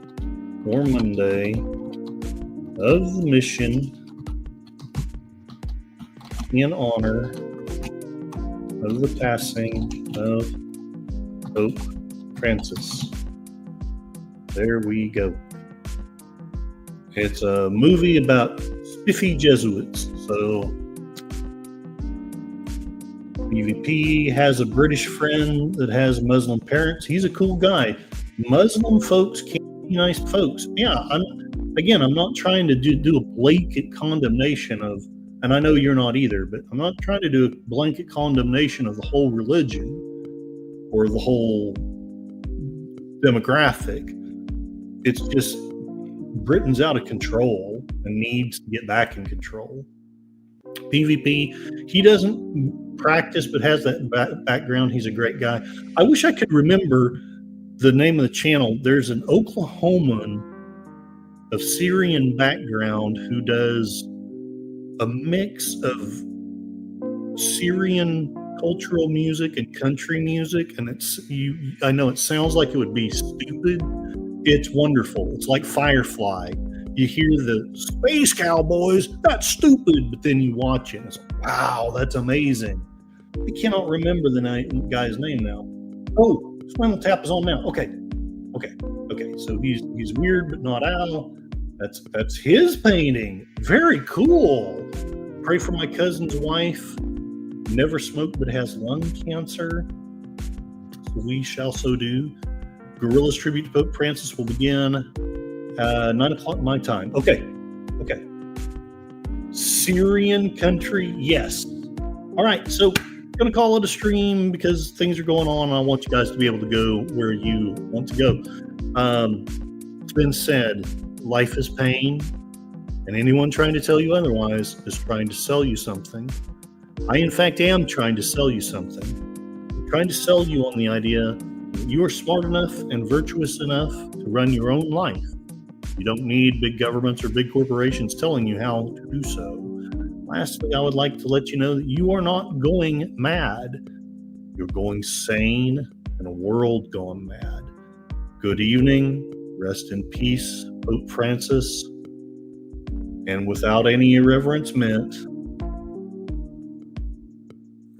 or Monday of the mission in honor of the passing of Pope Francis. There we go. It's a movie about spiffy Jesuits, so PvP has a British friend that has Muslim parents. He's a cool guy. Muslim folks can be nice folks. Yeah, I'm not trying to do a blanket condemnation of, and I know you're not either, but I'm not trying to do a blanket condemnation of the whole religion or the whole demographic. It's just Britain's out of control and needs to get back in control. PvP, he doesn't practice but has that background. He's a great guy. I wish I could remember the name of the channel. There's an Oklahoman of Syrian background who does a mix of Syrian cultural music and country music, and I know it sounds like it would be stupid. It's wonderful. It's like Firefly. You hear the space cowboys, that's stupid, but then you watch it and it's like, wow, that's amazing. I cannot remember the guy's name now. Oh, Spinal Tap is on now. Okay. So he's weird but not Al. That's his painting. Very cool. Pray for my cousin's wife. Never smoked but has lung cancer. we shall so do. Gorilla's tribute to Pope Francis will begin 9 o'clock my time. Okay. Syrian country, yes. All right, so I'm going to call it a stream because things are going on. I want you guys to be able to go where you want to go. It's been said, life is pain, and anyone trying to tell you otherwise is trying to sell you something. I, in fact, am trying to sell you something. I'm trying to sell you on the idea that you are smart enough and virtuous enough to run your own life. You don't need big governments or big corporations telling you how to do so. Lastly, I would like to let you know that you are not going mad. You're going sane in a world gone mad. Good evening. Rest in peace, Pope Francis. And without any irreverence meant,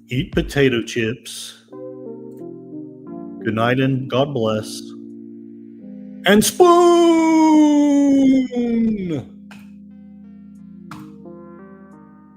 eat potato chips. Good night and God bless. And spoon!